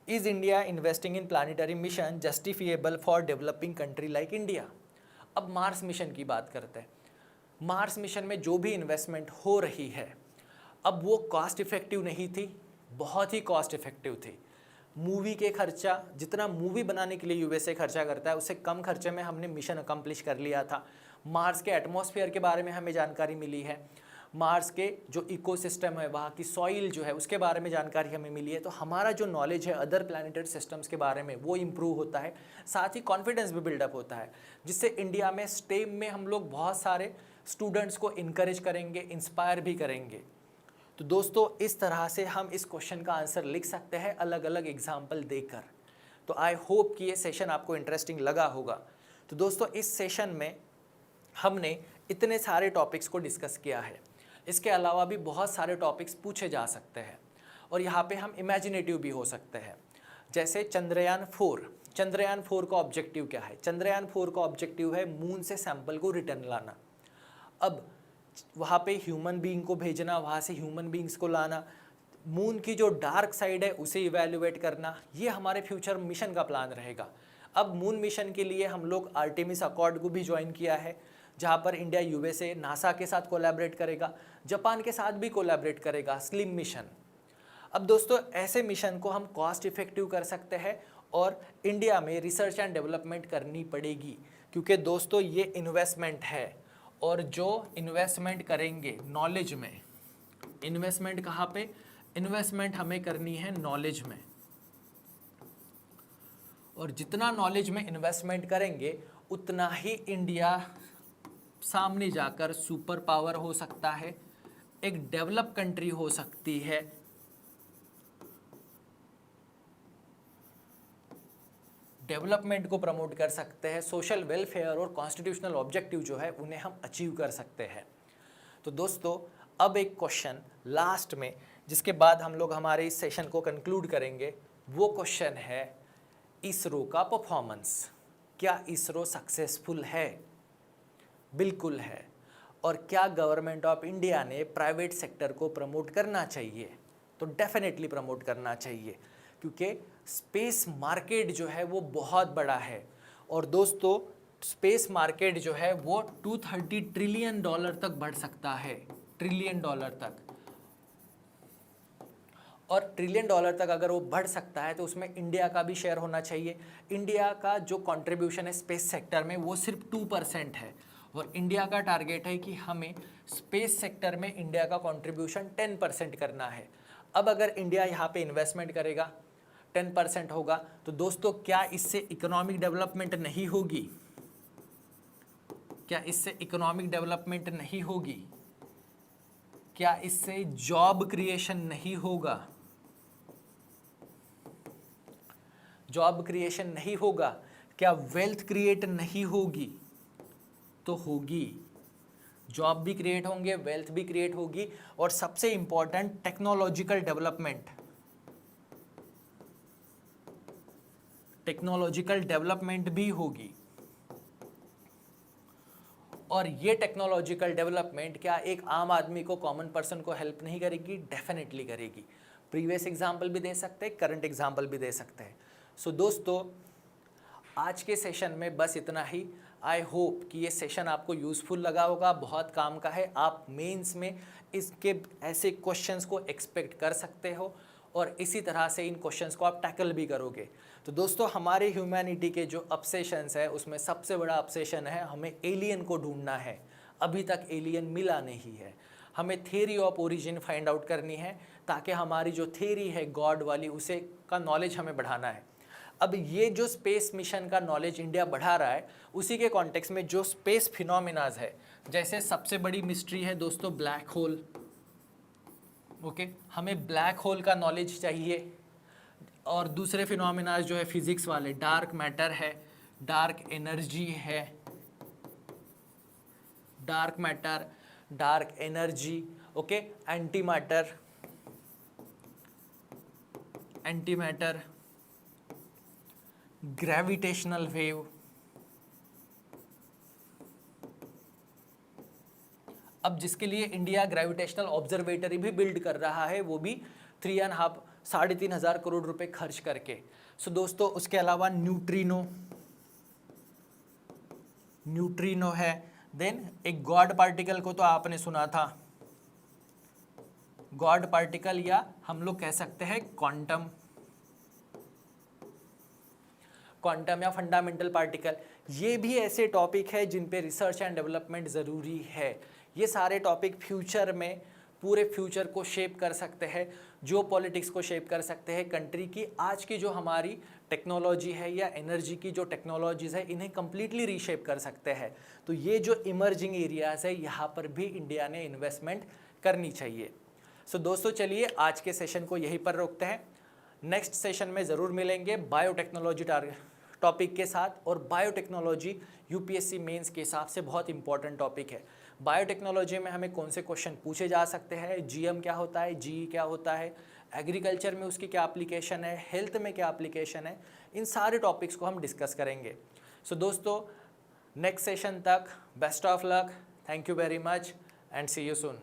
Is India investing in planetary mission justifiable for developing country like India? अब मार्स मिशन की बात करते हैं। मार्स मिशन में जो भी इन्वेस्टमेंट हो रही है, अब वो कॉस्ट इफेक्टिव नहीं थी, बहुत ही कॉस्ट इफेक्टिव थी। मूवी के खर्चा, जितना मूवी बनाने के लिए यूएसए खर्चा करता है, उससे कम खर्चे में हमने मिशन अकम्प्लिश कर लिया था। मार्स के एटमॉस्फेयर के बारे में हमें जानकारी मिली है, मार्स के जो इकोसिस्टम है, वहाँ की सॉइल जो है, उसके बारे में जानकारी हमें मिली है। तो हमारा जो नॉलेज है अदर प्लैनेटरी सिस्टम्स के बारे में वो इम्प्रूव होता है, साथ ही कॉन्फिडेंस भी बिल्डअप होता है, जिससे इंडिया में स्टेम में हम लोग बहुत सारे स्टूडेंट्स को इनकरेज करेंगे, इंस्पायर भी करेंगे। तो दोस्तों, इस तरह से हम इस क्वेश्चन का आंसर लिख सकते हैं अलग अलग एग्जाम्पल देकर। तो आई होप कि ये सेशन आपको इंटरेस्टिंग लगा होगा। तो दोस्तों, इस सेशन में हमने इतने सारे टॉपिक्स को डिस्कस किया है। इसके अलावा भी बहुत सारे टॉपिक्स पूछे जा सकते हैं और यहाँ पे हम इमेजिनेटिव भी हो सकते हैं। जैसे चंद्रयान 4 का ऑब्जेक्टिव क्या है? चंद्रयान 4 का ऑब्जेक्टिव है मून से सैंपल को रिटर्न लाना। अब वहाँ पे ह्यूमन बीइंग को भेजना, वहाँ से ह्यूमन बीइंग्स को लाना, मून की जो डार्क साइड है उसे इवैल्यूएट करना, ये हमारे फ्यूचर मिशन का प्लान रहेगा। अब मून मिशन के लिए हम लोग आर्टेमिस अकॉर्ड को भी ज्वाइन किया है, जहाँ पर इंडिया यूएसए नासा के साथ कोलैबोरेट करेगा, जापान के साथ भी कोलैबोरेट करेगा, स्लिम मिशन। अब दोस्तों, ऐसे मिशन को हम कॉस्ट इफेक्टिव कर सकते हैं और इंडिया में रिसर्च एंड डेवलपमेंट करनी पड़ेगी, क्योंकि दोस्तों ये इन्वेस्टमेंट है, और जो इन्वेस्टमेंट करेंगे नॉलेज में, इन्वेस्टमेंट कहाँ पे? इन्वेस्टमेंट हमें करनी है नॉलेज में, और जितना नॉलेज में इन्वेस्टमेंट करेंगे उतना ही इंडिया सामने जाकर सुपर पावर हो सकता है, एक डेवलप कंट्री हो सकती है, डेवलपमेंट को प्रमोट कर सकते हैं, सोशल वेलफेयर और कॉन्स्टिट्यूशनल ऑब्जेक्टिव जो है उन्हें हम अचीव कर सकते हैं। तो दोस्तों, अब एक क्वेश्चन लास्ट में, जिसके बाद हम लोग हमारे इस सेशन को कंक्लूड करेंगे, वो क्वेश्चन है इसरो का परफॉर्मेंस। क्या इसरो सक्सेसफुल है? बिल्कुल है। और क्या गवर्नमेंट ऑफ इंडिया ने प्राइवेट सेक्टर को प्रमोट करना चाहिए? तो डेफिनेटली प्रमोट करना चाहिए, क्योंकि स्पेस मार्केट जो है वो बहुत बड़ा है। और दोस्तों, स्पेस मार्केट जो है वो $230 ट्रिलियन तक बढ़ सकता है, ट्रिलियन डॉलर तक। और ट्रिलियन डॉलर तक अगर वो बढ़ सकता है तो उसमें इंडिया का भी शेयर होना चाहिए। इंडिया का जो कंट्रीब्यूशन है स्पेस सेक्टर में वो सिर्फ 2% है, और इंडिया का टारगेट है कि हमें स्पेस सेक्टर में इंडिया का कंट्रीब्यूशन 10% करना है। अब अगर इंडिया यहाँ पे इन्वेस्टमेंट करेगा, 10% होगा, तो दोस्तों क्या इससे इकोनॉमिक डेवलपमेंट नहीं होगी? क्या इससे इकोनॉमिक डेवलपमेंट नहीं होगी? क्या इससे जॉब क्रिएशन नहीं होगा? जॉब क्रिएशन नहीं होगा, क्या वेल्थ क्रिएट नहीं होगी? तो होगी। जॉब भी क्रिएट होंगे, वेल्थ भी क्रिएट होगी, और सबसे important technological development, technological development भी होगी। और ये टेक्नोलॉजिकल डेवलपमेंट क्या एक आम आदमी को, कॉमन पर्सन को हेल्प नहीं करेगी? डेफिनेटली करेगी। प्रीवियस एग्जाम्पल भी दे सकते हैं, करंट एग्जाम्पल भी दे सकते हैं। सो दोस्तों, आज के सेशन में बस इतना ही। आई होप कि ये सेशन आपको यूज़फुल लगा होगा, बहुत काम का है। आप मेंस में इसके ऐसे क्वेश्चंस को एक्सपेक्ट कर सकते हो और इसी तरह से इन क्वेश्चंस को आप टैकल भी करोगे। तो दोस्तों, हमारे ह्यूमैनिटी के जो ऑब्सेशंस है उसमें सबसे बड़ा ऑब्सेशन है हमें एलियन को ढूंढना है। अभी तक एलियन मिला नहीं है। हमें theory of origin find out करनी है ताकि हमारी जो थ्योरी है गॉड वाली, उसे का नॉलेज हमें बढ़ाना है। अब ये जो स्पेस मिशन का नॉलेज इंडिया बढ़ा रहा है, उसी के कॉन्टेक्स्ट में जो स्पेस फिनोमिनाज है, जैसे सबसे बड़ी मिस्ट्री है दोस्तों ब्लैक होल। ओके, हमें ब्लैक होल का नॉलेज चाहिए। और दूसरे फिनोमिनाज जो है फिजिक्स वाले, डार्क मैटर है, डार्क एनर्जी है, dark matter, dark energy, okay, anti matter, anti matter, gravitational wave. अब जिसके लिए इंडिया ग्रेविटेशनल ऑब्जर्वेटरी भी बिल्ड कर रहा है, वो भी 3,500 करोड़ रुपए खर्च करके। सो दोस्तों, उसके अलावा न्यूट्रिनो है। देन एक गॉड पार्टिकल को तो आपने सुना था, गॉड पार्टिकल, या हम लोग कह सकते हैं क्वांटम या फंडामेंटल पार्टिकल। ये भी ऐसे टॉपिक है जिन पे रिसर्च एंड डेवलपमेंट ज़रूरी है। ये सारे टॉपिक फ्यूचर में, पूरे फ्यूचर को शेप कर सकते हैं, जो पॉलिटिक्स को शेप कर सकते हैं कंट्री की। आज की जो हमारी टेक्नोलॉजी है या एनर्जी की जो टेक्नोलॉजीज़ है, इन्हें कम्प्लीटली रीशेप कर सकते हैं। तो ये जो इमर्जिंग एरियाज़ है, यहाँ पर भी इंडिया ने इन्वेस्टमेंट करनी चाहिए। सो दोस्तों, चलिए आज के सेशन को यहीं पर रोकते हैं। नेक्स्ट सेशन में ज़रूर मिलेंगे बायोटेक्नोलॉजी टॉपिक के साथ। और बायोटेक्नोलॉजी यूपीएससी मेंस के हिसाब से बहुत इंपॉर्टेंट टॉपिक है। बायोटेक्नोलॉजी में हमें कौन से क्वेश्चन पूछे जा सकते हैं, जीएम क्या होता है, जीई क्या होता है, एग्रीकल्चर में उसकी क्या एप्लीकेशन है, हेल्थ में क्या एप्लीकेशन है, इन सारे टॉपिक्स को हम डिस्कस करेंगे। सो दोस्तों, नेक्स्ट सेशन तक best of luck, thank you very much and see you soon.